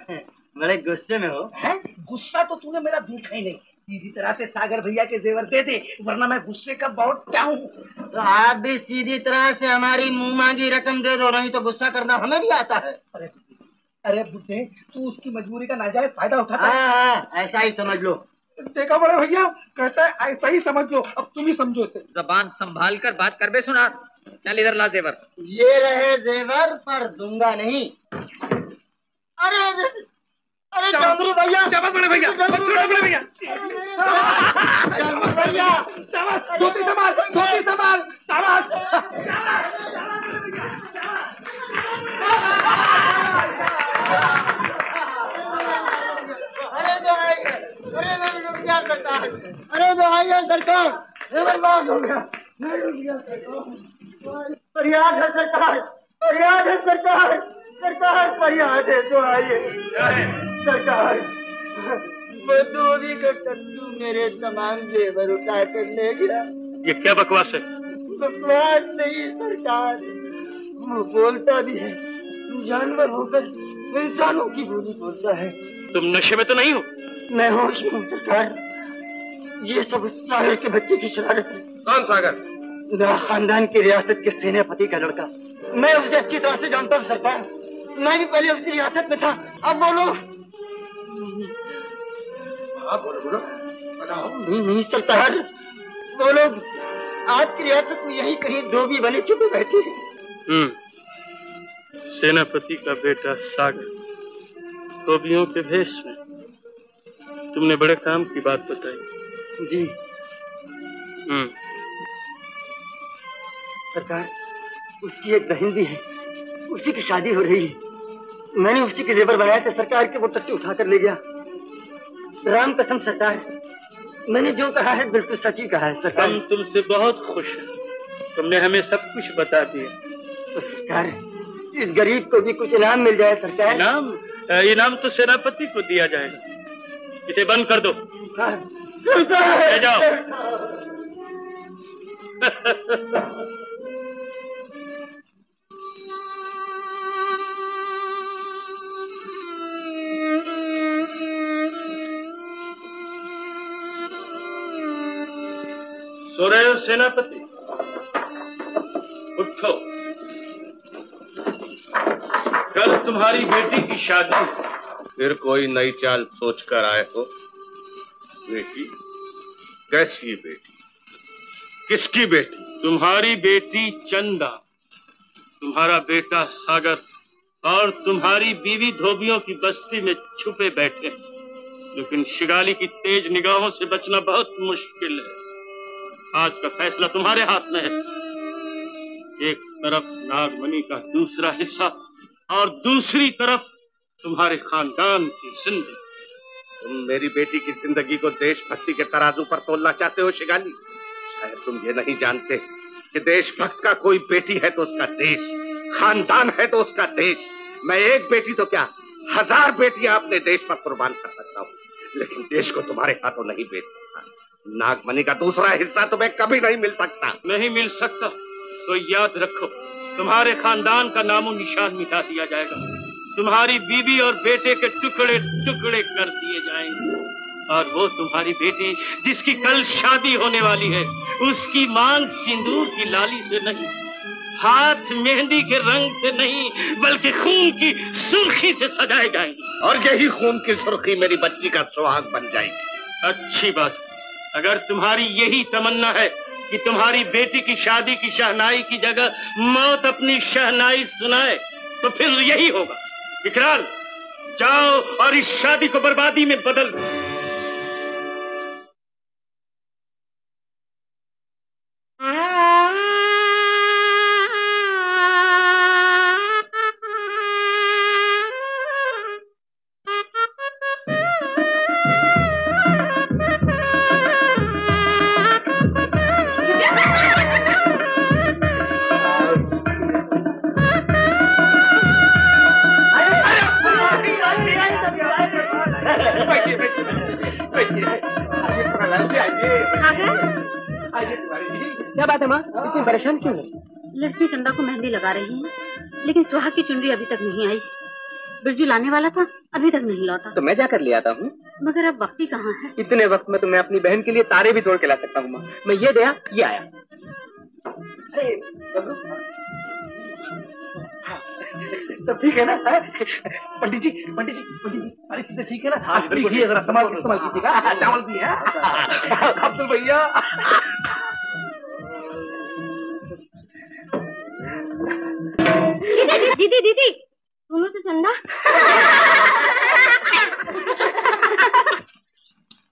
बड़े गुस्से में हो? हैं? गुस्सा तो तूने मेरा देखा ही नहीं। सीधी तरह से सागर भैया के जेवर दे दे, वरना मैं गुस्से का बहुत ट्याऊ हूँ। तो आप भी सीधी तरह से हमारी मुंह मांगी रकम दे दो, नहीं तो गुस्सा करना हमें भी आता है। अरे बुड्ढे, तू उसकी मजबूरी का नाजायज फायदा उठाता है। हाँ, ऐसा ही समझ लो। देखा बड़े भैया, कहता है ऐसा ही समझ लो। अब तुम ही समझो इसे। जबान संभाल कर बात कर बे सुनार। चल इधर ला जेवर। ये रहे जेवर, पर दूंगा नहीं। अरे अरे डमरू भैया, शाबाश बड़े भैया, छोड़ो बड़े भैया। डमरू भैया, शाबाश, धोती संभाल, धोती संभाल, शाबाश। बर्बाद हो गया, मैं डूब गया। फरियाद है सरकार, फरियाद है सरकार, सरकार फरियाद है तो आइए। सरकार, वो धोबी का टट्टू मेरे तमाम जेवर उठा कर ले गया। ये क्या बकवास है? बकवास नहीं सरकार, वो बोलता भी है, जानवर होकर इंसानों की बोली बोलता है। तुम नशे में तो नहीं हो? मैं होश में हूँ सरकार, ये सब उस सागर के बच्चे की शरारत है। कौन सागर? मेरा खानदान की रियासत के सेनापति का लड़का, मैं उसे अच्छी तरह से जानता हूँ सरकार, मैं भी पहले उसकी रियासत में था। अब बोलो। बोलो बताओ। नहीं सरकार, बोलो, आपकी रियासत में यही कहीं धोबी बने छुपे बैठे हैं। सेनापति का बेटा सागर, धोबियों के भेष में। तुमने बड़े काम की बात बताई। जी सरकार, उसकी एक बहन भी है, उसी की शादी हो रही है। मैंने उसी के जेवर बनाए थे सरकार के, वो टट्टी उठाकर ले गया। राम कसम सरकार, मैंने जो कहा है बिल्कुल सच ही कहा है सरकार। हम तुमसे बहुत खुश हैं, तुमने हमें सब कुछ बता दिया। तो सरकार, इस गरीब को भी कुछ इनाम मिल जाए सरकार। इनाम तो सेनापति को दिया जाएगा। इसे बंद कर दो। सरकार, ले जाओ। सो रहे हो सेनापति? उठो, कल तुम्हारी बेटी की शादी। फिर कोई नई चाल सोच कर आए हो? बेटी? कैसी बेटी? किसकी बेटी? तुम्हारी बेटी चंदा, तुम्हारा बेटा सागर और तुम्हारी बीवी धोबियों की बस्ती में छुपे बैठे। लेकिन शिगाली की तेज निगाहों से बचना बहुत मुश्किल है। आज का फैसला तुम्हारे हाथ में है। एक तरफ नागमणि का दूसरा हिस्सा और दूसरी तरफ तुम्हारे खानदान की जिंदगी। तुम मेरी बेटी की जिंदगी को देशभक्ति के तराजू पर तोलना चाहते हो शिगाली? शायद तुम ये नहीं जानते कि देशभक्त का कोई बेटी है तो उसका देश, खानदान है तो उसका देश। मैं एक बेटी तो क्या 1000 बेटियां अपने देश पर कुर्बान कर सकता हूँ, लेकिन देश को तुम्हारे हाथों नहीं बेच सकता। नागमणि का दूसरा हिस्सा तुम्हें कभी नहीं मिल सकता। नहीं मिल सकता तो याद रखो, तुम्हारे खानदान का नामो निशान मिटा दिया जाएगा। तुम्हारी बीवी और बेटे के टुकड़े टुकड़े कर दिए जाएंगे। और वो तुम्हारी बेटी जिसकी कल शादी होने वाली है, उसकी मांग सिंदूर की लाली से नहीं, हाथ मेहंदी के रंग से नहीं, बल्कि खून की सुर्खी से सजाए जाएंगे। और यही खून की सुर्खी मेरी बच्ची का सुहाग बन जाएगी। अच्छी बात। अगर तुम्हारी यही तमन्ना है कि तुम्हारी बेटी की शादी की शहनाई की जगह मौत अपनी शहनाई सुनाए, तो फिर यही होगा। विकराल, जाओ और इस शादी को बर्बादी में बदल दो। क्या बात है माँ, इतनी परेशान क्यों है? लड़की चंदा को मेहंदी लगा रही है, लेकिन सुहाग की चुनरी अभी तक नहीं आई। बिरजू लाने वाला था, अभी तक नहीं लौटा। तो मैं जाकर ले आता हूँ। मगर अब वक्त ही कहाँ है? इतने वक्त में तो मैं अपनी बहन के लिए तारे भी तोड़ के ला सकता हूँ माँ। मैं ये गया, ये आया। अरे सब ठीक है ना? पंडित जी सारी चीजें ठीक है ना? हाँ, घी अगर इस्तेमाल कीजिएगा। चावल भी है अब्दुल भैया। दीदी दीदी सुनो तो चंदा।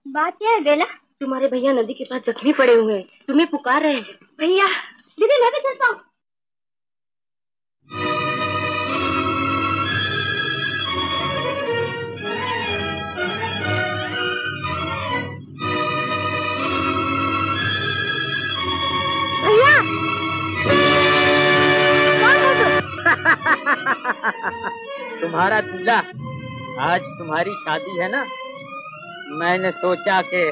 बात क्या है बेला? तुम्हारे भैया नदी के पास जख्मी पड़े हुए हैं, तुम्हें पुकार रहे हैं। भैया दीदी मैं भी चलता हूँ। तुम्हारा दूल्हा, आज तुम्हारी शादी है ना, मैंने सोचा कि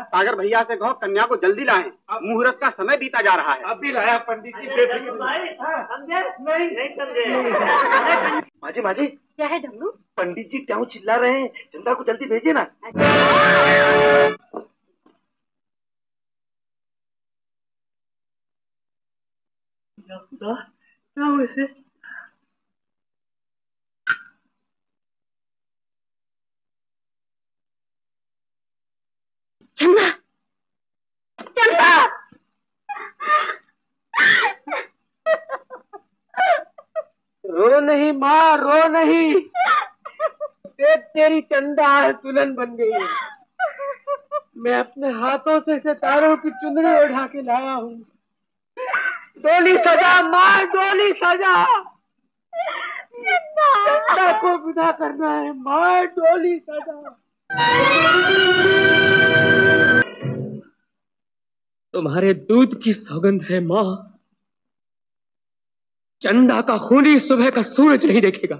सागर भैया से कहो कन्या को जल्दी लाएं, मुहूर्त का समय बीता जा रहा है। अब भी लाया पंडित जी। माजी माजी क्या है डमरू? पंडित जी क्यों चिल्ला रहे हैं? चंदा को जल्दी भेजिए ना। क्या हुआ इसे? चंदा, चंदा, रो नहीं माँ, रो नहीं। तेरी चंदा दुल्हन बन गई है। मैं अपने हाथों से सितारों की चुनरी उठा के लाया हूँ। डोली सजा माँ, डोली सजा। चंदा को विदा करना है माँ, डोली सजा। तुम्हारे दूध की सौगंध है माँ, चंदा का खूनी सुबह का सूरज नहीं देखेगा।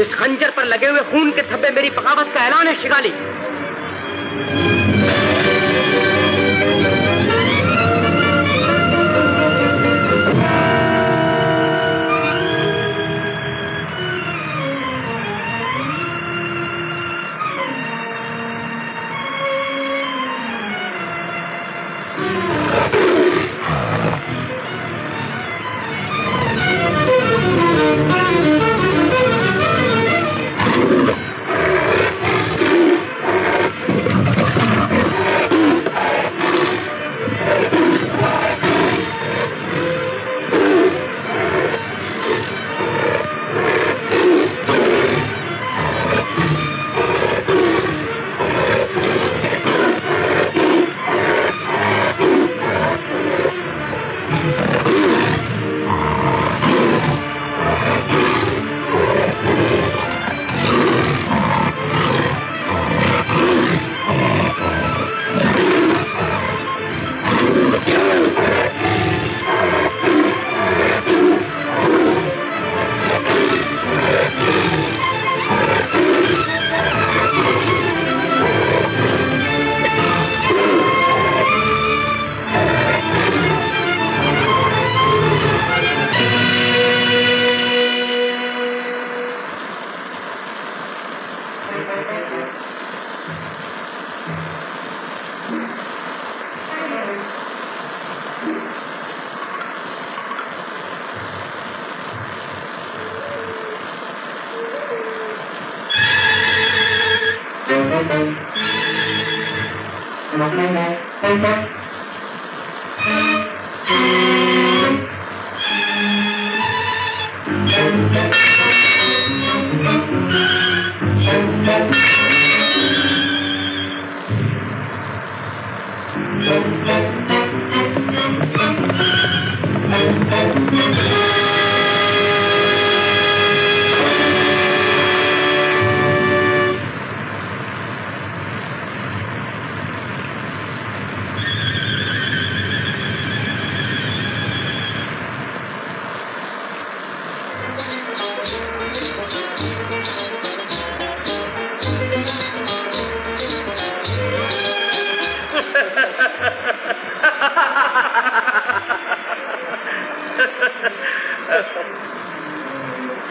इस खंजर पर लगे हुए खून के धब्बे मेरी बगावत का ऐलान है शिगाली।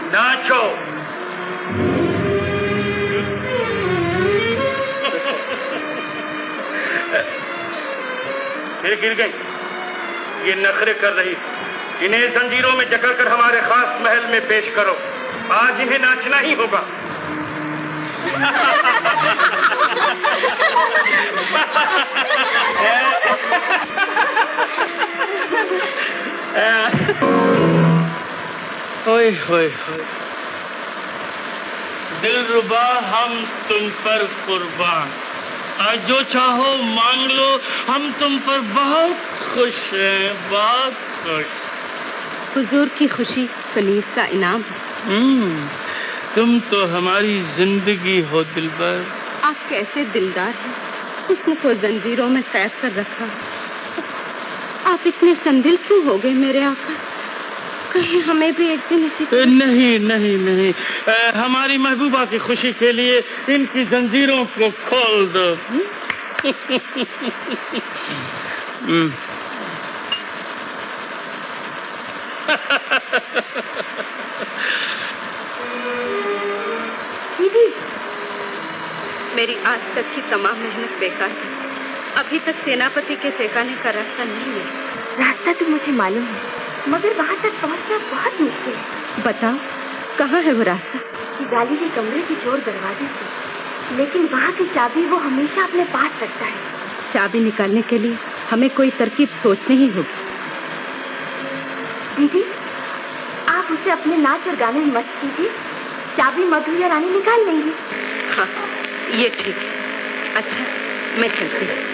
नाचो। फिर गिर गई। ये नखरे कर रही, इन्हें जंजीरों में जकड़कर हमारे खास महल में पेश करो। आज इन्हें नाचना ही होगा। ओए होए होए, दिलरुबा हम तुम पर कुर्बान, आज जो चाहो मांग लो, हम तुम पर बहुत खुश हैं, बहुत खुश। हुजूर की खुशी पनीर का इनाम है। तुम तो हमारी जिंदगी हो दिलबर। आप कैसे दिलदार हैं, हुस्न को जंजीरों में कैद कर रखा। आप इतने संदिल क्यों हो गए मेरे आका? कहीं हमें भी एक दिन इसी नहीं नहीं नहीं, हमारी महबूबा की खुशी के लिए इनकी जंजीरों को खोल दो। दीदी, मेरी आज तक की तमाम मेहनत बेकार है। अभी तक सेनापति के ठिकाने का रास्ता नहीं मिला। रास्ता तो मुझे मालूम है, मगर वहाँ तक पहुँचना बहुत मुश्किल है। बताओ, कहाँ है वो रास्ता? शिगाली के कमरे के चोर दरवाजे से, लेकिन वहाँ की चाबी वो हमेशा अपने पास रखता है। चाबी निकालने के लिए हमें कोई तरकीब सोचनी ही होगी। दीदी, आप उसे अपने नाच और गाने में मस्त कीजिए, चाबी मधु या रानी निकाल लेंगी। हाँ, ये ठीक है। अच्छा, मैं चलती हूँ।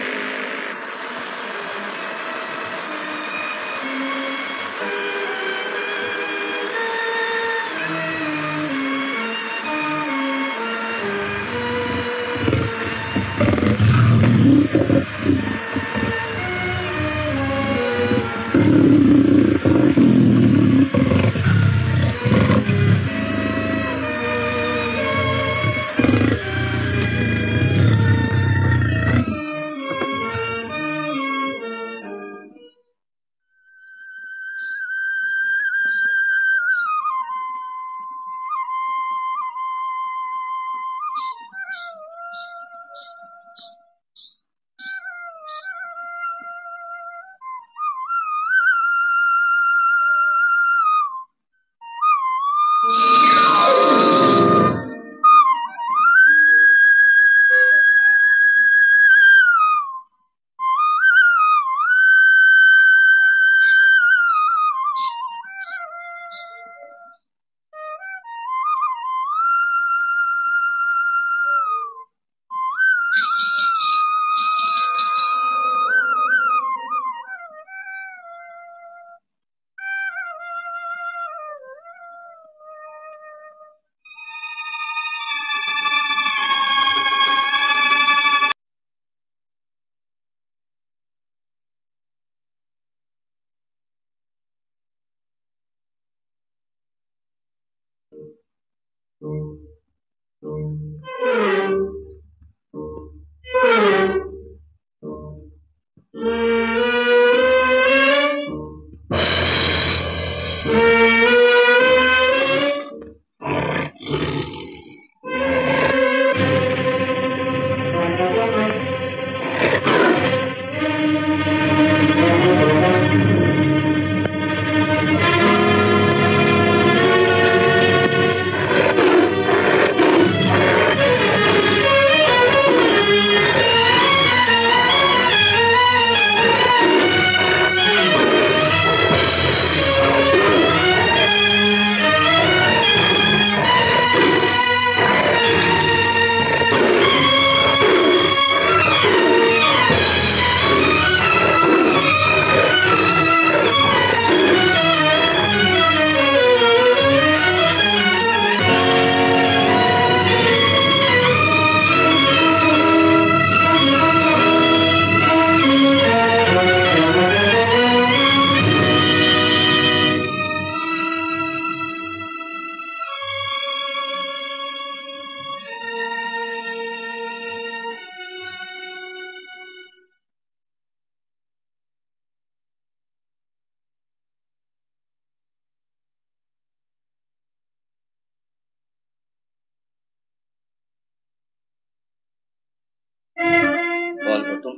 कौन हो तुम?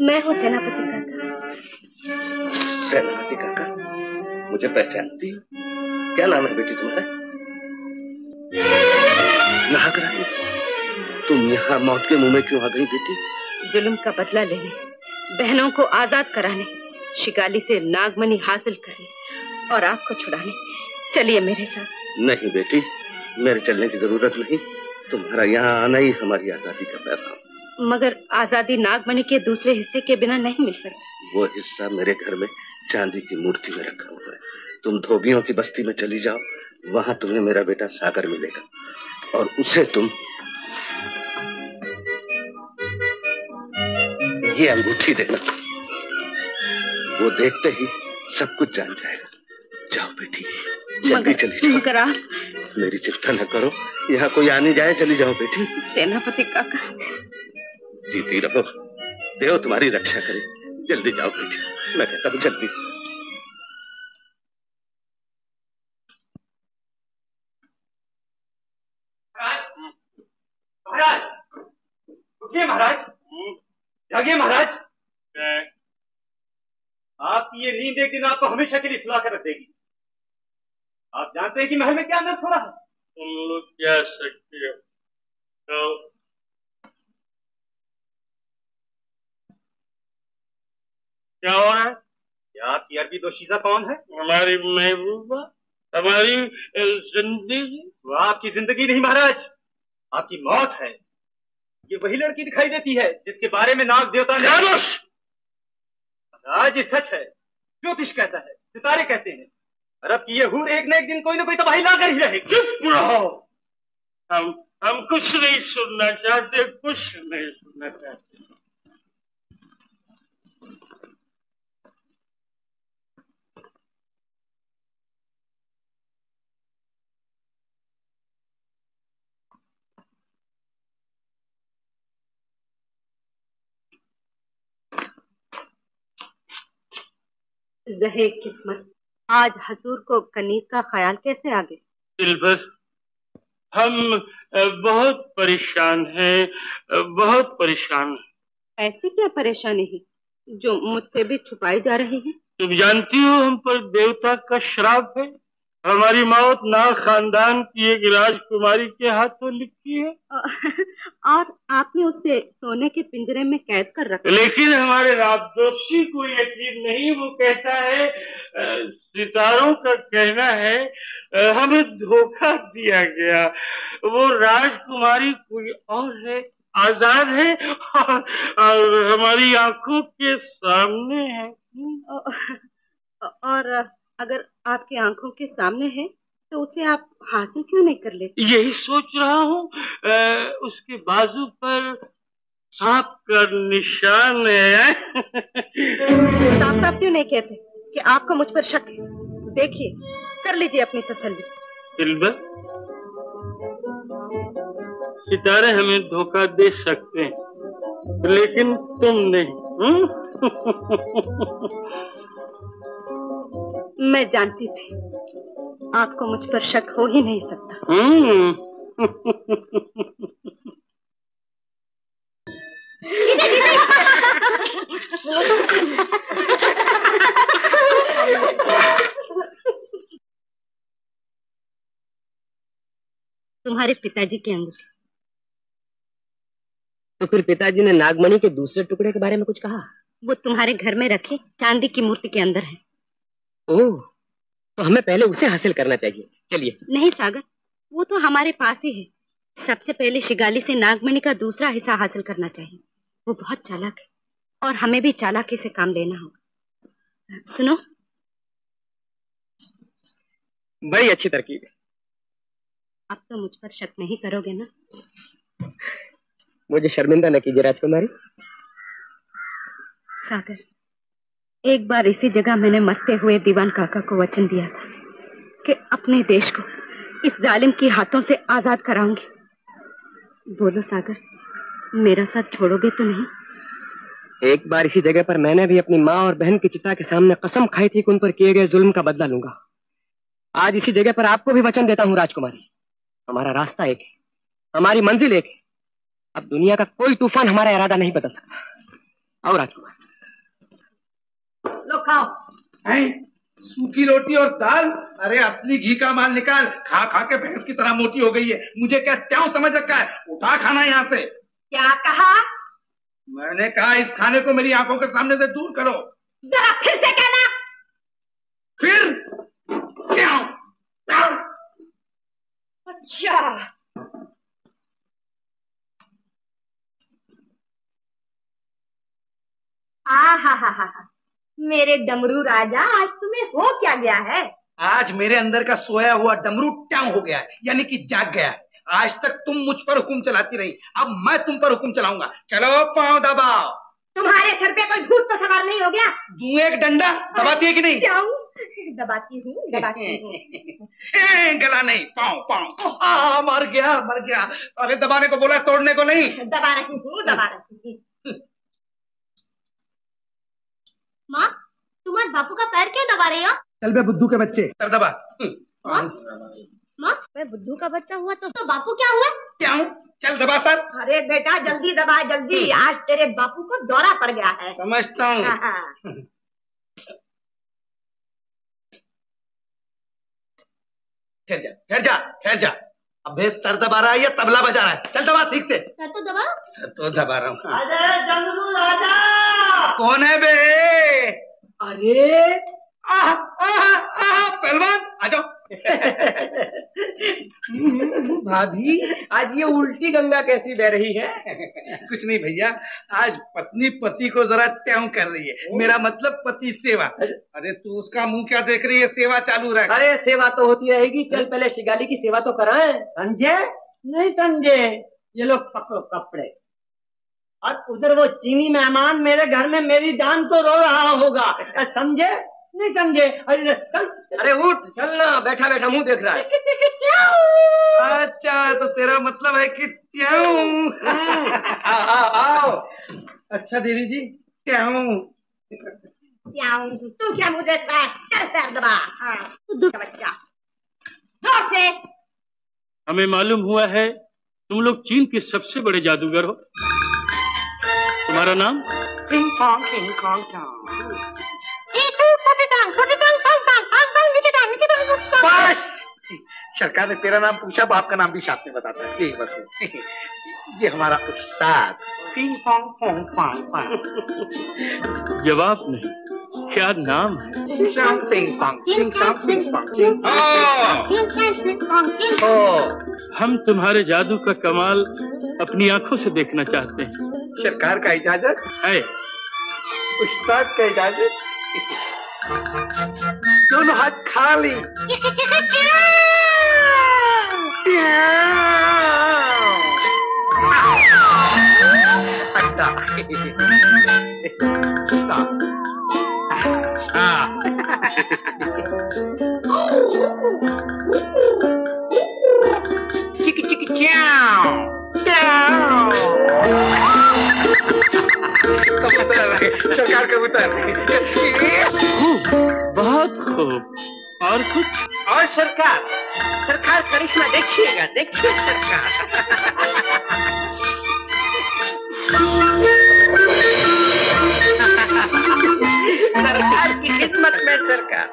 मैं हूँ सेनापति काका। सेनापति काका, मुझे पहचानती हो? क्या नाम है बेटी तुम्हारा? नागरानी, तुम यहाँ मौत के मुंह में क्यों आ गई बेटी? जुल्म का बदला लेने, बहनों को आजाद कराने, शिगाली से नागमणि हासिल करने और आपको छुड़ाने। चलिए मेरे साथ। नहीं बेटी, मेरे चलने की जरूरत नहीं। तुम्हारा यहाँ आना ही हमारी आजादी का पैगाम। मगर आजादी नागमणि के दूसरे हिस्से के बिना नहीं मिल सकती। वो हिस्सा मेरे घर में चांदी की मूर्ति में रखा हुआ है। तुम धोबियों की बस्ती में चली जाओ, वहां तुम्हें मेरा बेटा सागर मिलेगा और उसे तुम ये अंगूठी देना। वो देखते ही सब कुछ जान जाएगा। जाओ बेटी, जल्दी चली जाओ। मगर आप मेरी चिंता न करो, यहाँ कोई आने जाए, चली जाओ बेटी। सेनापति काका, जीती रहो, देव तुम्हारी रक्षा करे। जल्दी जाओ बेटी, मैं कहता हूँ जल्दी। महाराज, रुकिए महाराज, जागिए महाराज। आपकी ये नींद एक दिन आपको हमेशा के लिए सुला कर रख देगी। आप जानते हैं कि महल में क्या नर्स हो रहा है? तुम लोग क्या सकते हो? क्या हो रहा है? क्या आपकी अरबी दोशीज़ा कौन है? हमारी महबूबा, हमारी जिंदगी। वो आपकी जिंदगी नहीं महाराज, आपकी मौत है। ये वही लड़की दिखाई देती है जिसके बारे में नाग देवता ने। आज ये सच है, ज्योतिष कहता है, सितारे कहते हैं। अरब की ये हूर एक न एक दिन कोई ना कोई तबाही लाकर ही रहेगी। चुप रहो, हम कुछ नहीं सुनना चाहते, कुछ नहीं सुनना चाहते। जहे किस्मत, आज हजूर को कनीज का ख्याल कैसे आ गया? दिलबर, हम बहुत परेशान हैं, बहुत परेशान हैं। ऐसी क्या परेशानी है जो मुझसे भी छुपाई जा रही है? तुम जानती हो हम पर देवता का श्राप है। हमारी मौत नाग खानदान की एक राजकुमारी के हाथों लिखी है। और आपने उसे सोने के पिंजरे में कैद कर रखा। लेकिन हमारे राजदोषी को यकीन नहीं। वो कहता है, सितारों का कहना है, हमें धोखा दिया गया। वो राजकुमारी कोई और है, आजाद है और हमारी आंखों के सामने है। और अगर आपकी आंखों के सामने है तो उसे आप हासिल क्यों नहीं कर लेते? यही सोच रहा हूँ। उसके बाजू पर सांप का निशान है। साफ साफ क्यों नहीं कहते कि आपको मुझ पर शक है? देखिए, कर लीजिए अपनी तसल्ली। सिल्वर, सितारे हमें धोखा दे सकते हैं लेकिन तुम नहीं। मैं जानती थी आपको मुझ पर शक हो ही नहीं सकता। तुम्हारे पिताजी के अंगूठे। तो फिर पिताजी ने नागमणि के दूसरे टुकड़े के बारे में कुछ कहा? वो तुम्हारे घर में रखे चांदी की मूर्ति के अंदर है। ओह, तो हमें पहले उसे हासिल करना चाहिए। चलिए। नहीं सागर, वो तो हमारे पास ही है। सबसे पहले शिगाली से नागमणि का दूसरा हिस्सा हासिल करना चाहिए। वो बहुत चालाक है और हमें भी चालाकी से काम लेना होगा। सुनो, बड़ी अच्छी तरकीब है। अब तो मुझ पर शक नहीं करोगे ना? मुझे शर्मिंदा न कीजिए राजकुमारी। सागर, एक बार इसी जगह मैंने मरते हुए दीवान काका को वचन दिया था कि अपने देश को इस जालिम के हाथों से आजाद कराऊंगी। बोलो सागर, मेरा साथ छोड़ोगे तो नहीं? एक बार इसी जगह पर मैंने भी अपनी माँ और बहन की चिता के सामने कसम खाई थी कि उन पर किए गए जुल्म का बदला लूंगा। आज इसी जगह पर आपको भी वचन देता हूँ राजकुमारी। हमारा रास्ता एक है, हमारी मंजिल एक है। अब दुनिया का कोई तूफान हमारा इरादा नहीं बदल सकता। आओ राजकुमार। लो खाओ। सूखी रोटी और दाल? अरे अपनी घी का माल निकाल। खा खा के भैंस की तरह मोटी हो गई है। मुझे क्या त्याव समझ रखा है? उठा खाना यहाँ से। क्या कहा? मैंने कहा इस खाने को मेरी आंखों के सामने से दूर करो। जरा फिर से कहना। फिर क्या? अच्छा, हा मेरे डमरू राजा, आज तुम्हें हो क्या गया है? आज मेरे अंदर का सोया हुआ डमरू ट्याव हो गया है, यानी कि जाग गया है। आज तक तुम मुझ पर हुक्म चलाती रही, अब मैं तुम पर हुक्म चलाऊंगा। चलो पांव दबाओ। तुम्हारे सर पे कोई भूत तो सवार नहीं हो गया? दूं एक डंडा? दबाती है कि नहीं? दबाती हूँ, दबाती हूँ। गला नहीं, पांव पांव। मर गया मर गया। अरे दबाने को बोला, तोड़ने को नहीं। दबा रही हूँ, दबा रही हूँ। माँ, तुम्हारे बापू का पैर क्यों दबा रही हो? चल बे बुद्धू के बच्चे, सर दबा। माँ, मैं बुद्धू का बच्चा हुआ तो बापू क्या हुआ? क्या हूँ? चल दबा सर। अरे बेटा जल्दी दबा जल्दी, आज तेरे बापू को दौरा पड़ गया है। समझता हूँ। ठहर जा। अबे सर दबा रहा है या तबला बजा रहा है? चल दबा ठीक से। सर तो दबा। सर तो दबा रहा हूँ। अरे डमरू राजा, कौन है बे? अरे पहलवान आ जाओ। भाभी, आज ये उल्टी गंगा कैसी बह रही है? कुछ नहीं भैया, आज पत्नी पति को जरा त्याग कर रही है। मेरा मतलब पति सेवा। अरे तू उसका मुंह क्या देख रही है? सेवा चालू रख। अरे सेवा तो होती रहेगी, चल पहले शिगाली की सेवा तो कराएं। समझे? नहीं समझे? ये लोग पकड़ो कपड़े। और उधर वो चीनी मेहमान मेरे घर में मेरी जान तो रो रहा होगा। समझे? नहीं समझे? अरे उठ, चलना। बैठा बैठा मुंह देख रहा है। अच्छा, तो तेरा मतलब है कि आओ। अच्छा देवी जी, तू क्या मुझे देख रहा है? चल पैर दबा। बुद्धू का बच्चा, जोर से। हमें मालूम हुआ है तुम लोग चीन के सबसे बड़े जादूगर हो। तुम्हारा नाम? किंग कॉन्ग बस, सरकार ने तेरा नाम पूछा, बाप का नाम भी साथ में बताता है। ठीक बस। ये हमारा उस्ताद। जवाब नहीं, क्या नाम है? हम तुम्हारे जादू का कमाल अपनी आंखों से देखना चाहते हैं। सरकार का इजाजत है? उस्ताद का इजाजत। दोनों हाथ खाली। चिक चिक च्याओ सरकार कबूतर। बहुत खूब। और कुछ? और सरकार करिश्मा देखिएगा, देखिए सरकार। सरकार की खिदमत में सरकार।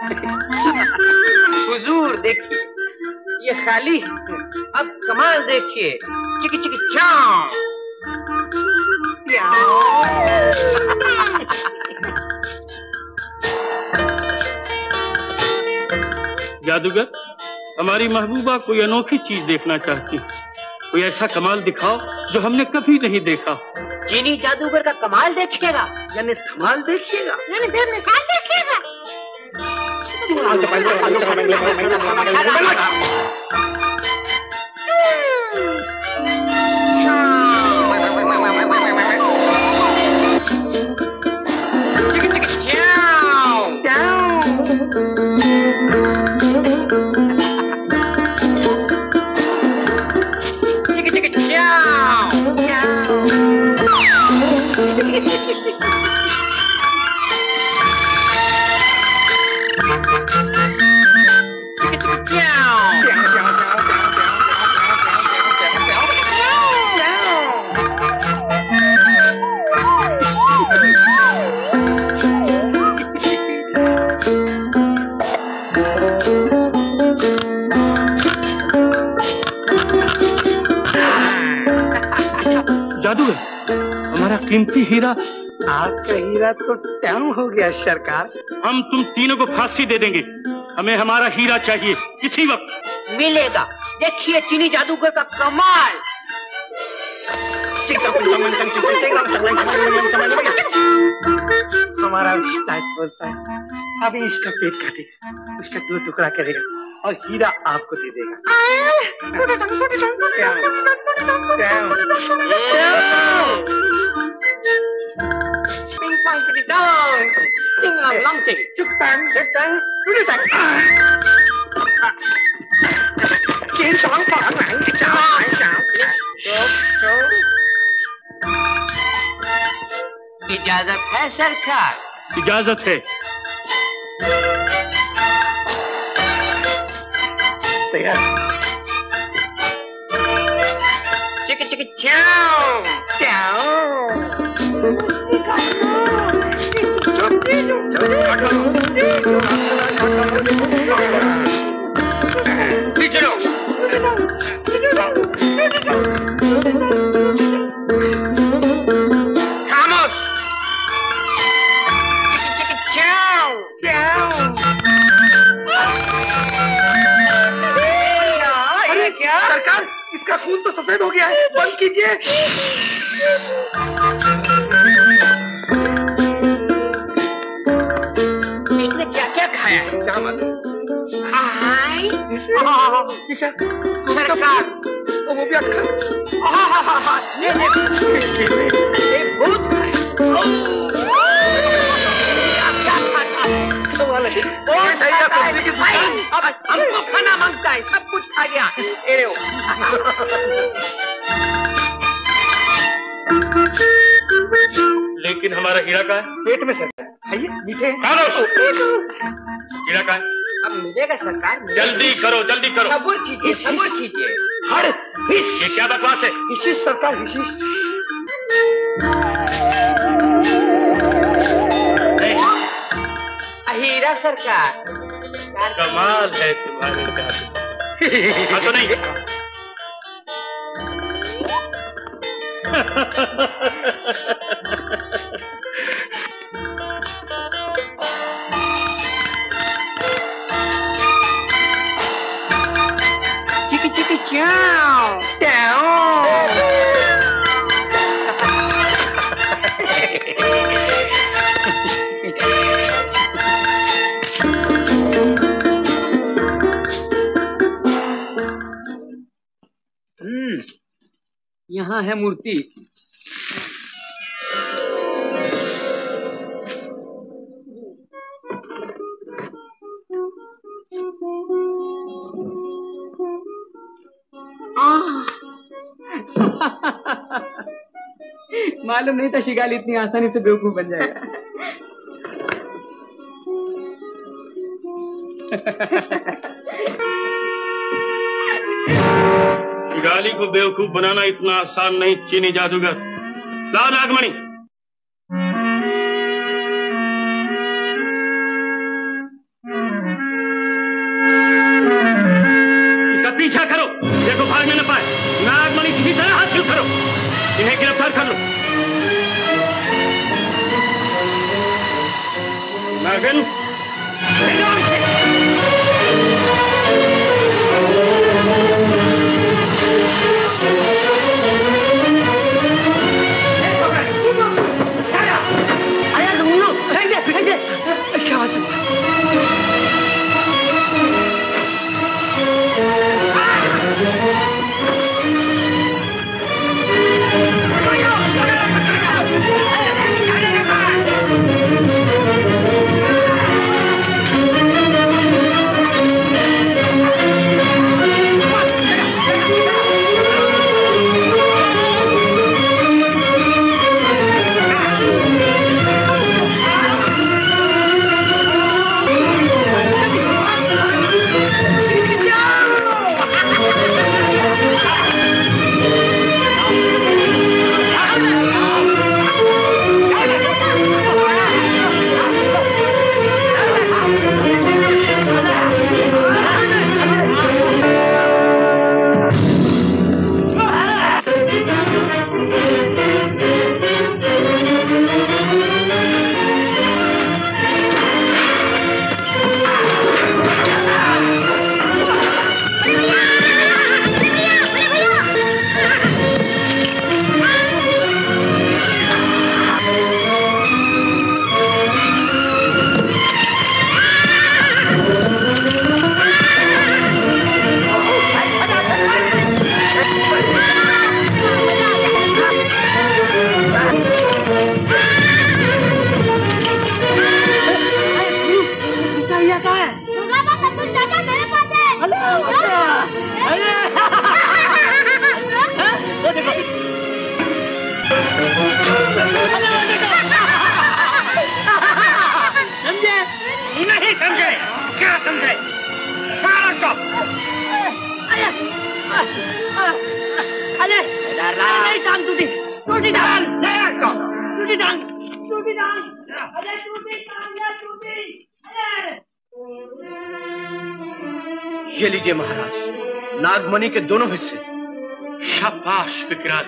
हुजूर देखिए, ये खाली है। अब कमाल देखिए, चिक चिक चाओ। जादूगर, हमारी महबूबा कोई अनोखी चीज देखना चाहती है। कोई ऐसा कमाल दिखाओ जो हमने कभी नहीं देखा। चीनी जादूगर का कमाल देखिएगा, यानी धमाल देखिएगा, यानी बेमिसाल देखिएगा। जादूगर, हमारा कीमती हीरा। आपका हीरा तो टाइम हो गया सरकार। हम तुम तीनों को फांसी दे देंगे। हमें हमारा हीरा चाहिए इसी वक्त। मिलेगा, देखिए चीनी जादूगर का कमाल। हमारा उस्ताद बोलता है, अभी इसका पेट काटेगा, उसका 2 टुकड़ा करेगा और हीरा आपको दे देगा। इजाजत है सरकार? इजाजत है। तैयार। चिक चिक चाओ चाओ। चलो खामोश। चिक चिक चाओ चाओ। अरे क्या सरकार, इसका खून तो सफेद हो गया है, बंद कीजिए। इसने क्या क्या खाया है? क्या मालूम? सरकार, वो भी अक्खा। भूत अब हमको खाना मांगता है, सब कुछ खा गया। लेकिन हमारा हीरा कहाँ है? पेट में सर, खाइए, मीठे। हीरा कहाँ है? अब मिलेगा सरकार। जल्दी करो, जल्दी करो। सब्र कीजिए, सब्र कीजिए। हर हिस। ये क्या बकवास है? हिस सरकार, हिस। हीरा सरकार। कमाल है तुम्हारे जादू। हाँ तो नहीं? चिकी चिकी चाओ चाओ। यहाँ है मूर्ति। मालूम नहीं था शिगाली इतनी आसानी से बेवकूफ बन जाएगा। शिगाली को बेवकूफ बनाना इतना आसान नहीं चीनी जादूगर। ला नागमणि। इसका पीछा करो, देखो भागने न पाए। नागमणि किसी तरह हासिल करो, इन्हें गिरफ्तार कर लो। नागन ये लीजिए महाराज, नागमणि के दोनों हिस्से। शाबाश विकराल।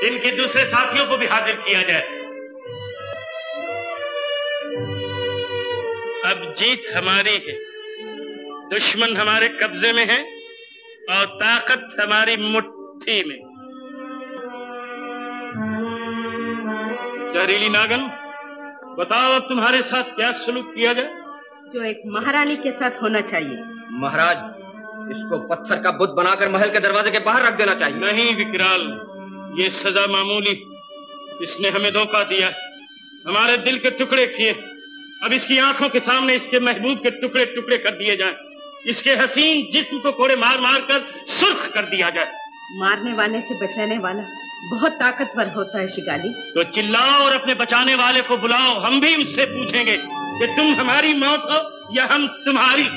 इनके दूसरे साथियों को भी हाजिर किया जाए। अब जीत हमारी है, दुश्मन हमारे कब्जे में है और ताकत हमारी मुट्ठी में। जहरीली नागन, बताओ अब तुम्हारे साथ क्या सलूक किया जाए? जो एक महारानी के साथ होना चाहिए। महाराज, इसको पत्थर का बुत बनाकर महल के दरवाजे के बाहर रख देना चाहिए। नहीं विकराल, ये सजा मामूली। इसने हमें धोखा दिया, हमारे दिल के टुकड़े किए। अब इसकी आंखों के सामने इसके महबूब के टुकड़े टुकड़े कर दिए जाएं। इसके हसीन जिस्म को कोड़े मार मार कर सुर्ख कर दिया जाए। मारने वाले से बचाने वाला बहुत ताकतवर होता है शिगाली। तो चिल्लाओ और अपने बचाने वाले को बुलाओ। हम भी उससे पूछेंगे कि तुम हमारी मौत हो या हम तुम्हारी।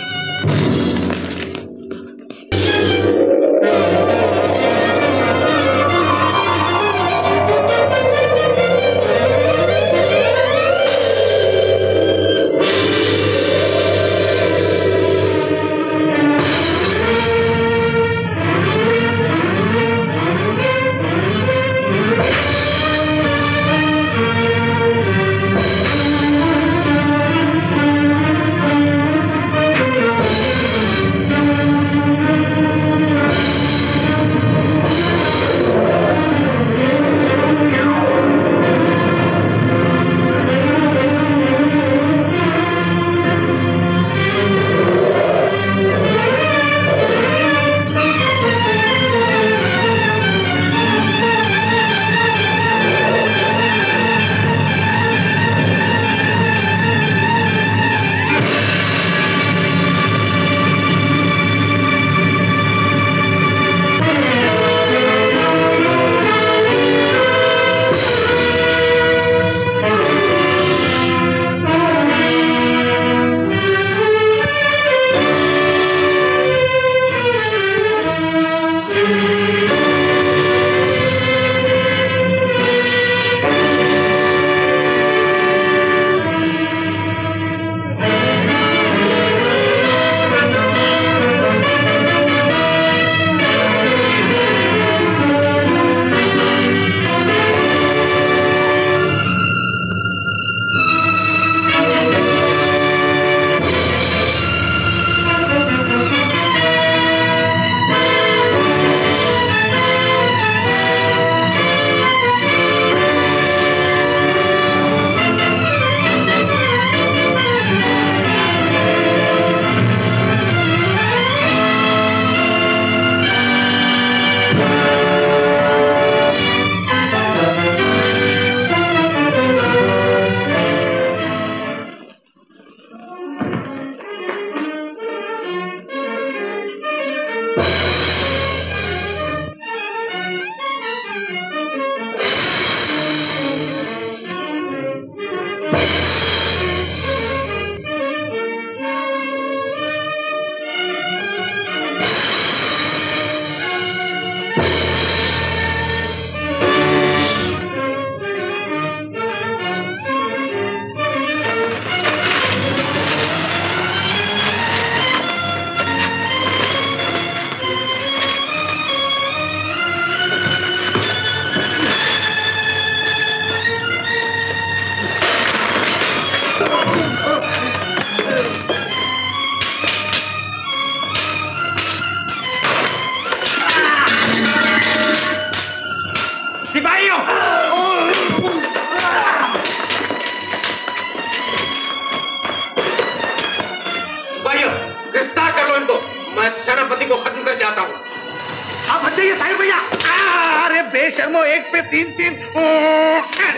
बेशर्मो, एक पे तीन तीन।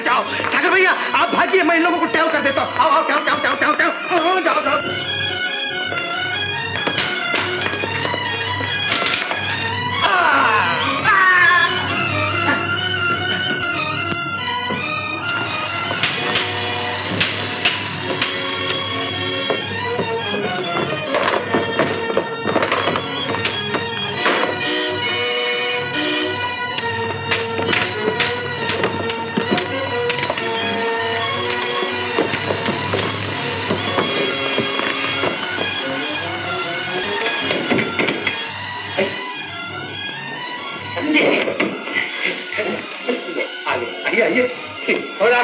जाओ ठाकर भैया, आप भागिए, मैं इन लोगों को टैव कर देता हूँ। आओ टैव टैव टैव टैव टैव, जाओ जाओ। आइए थोड़ा।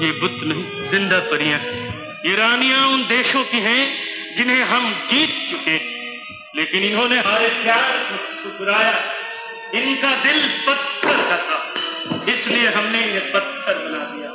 ये बुत नहीं, जिंदा परियां। ये रानियां उन देशों की हैं जिन्हें हम जीत चुके, लेकिन इन्होंने हमारे प्यार को ठुकराया। इनका दिल पत्थर का था, इसलिए हमने इन्हें पत्थर बना दिया।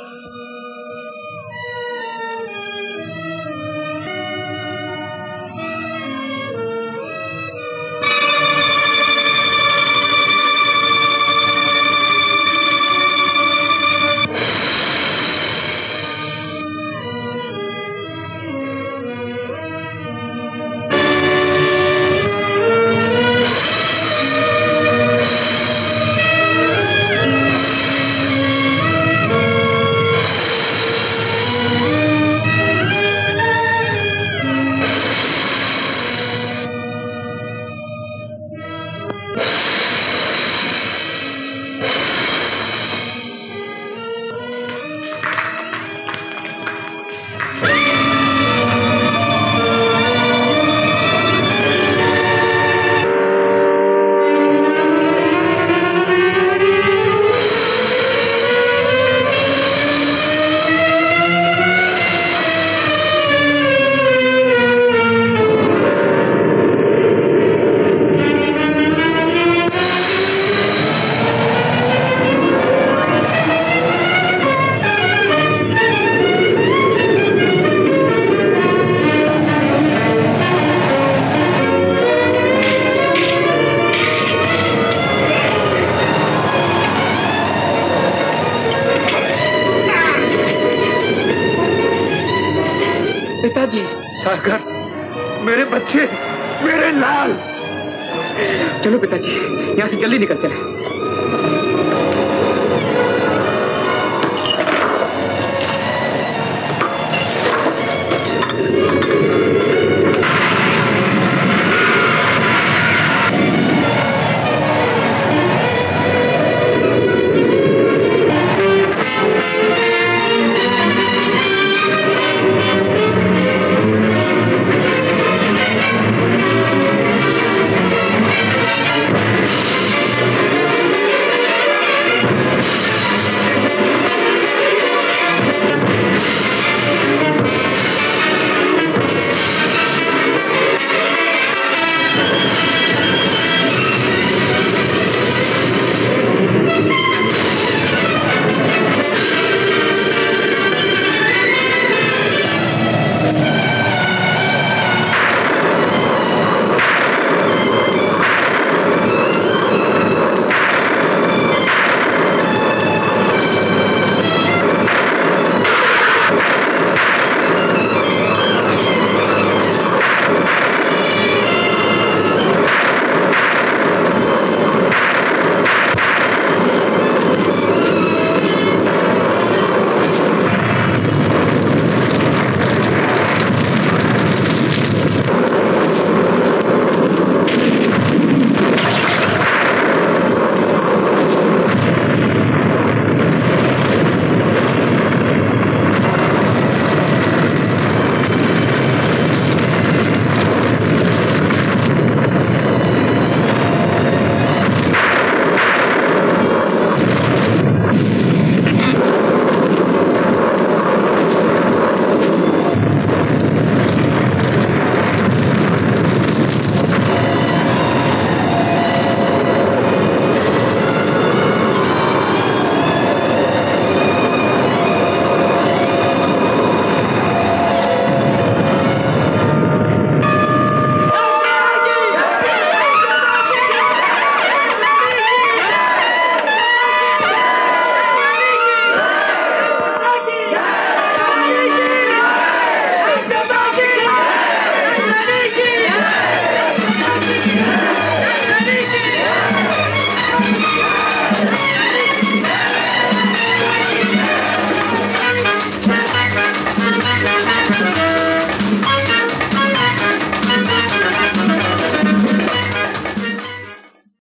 सागर, मेरे बच्चे, मेरे लाल। चलो पिताजी, यहाँ से जल्दी निकल चले।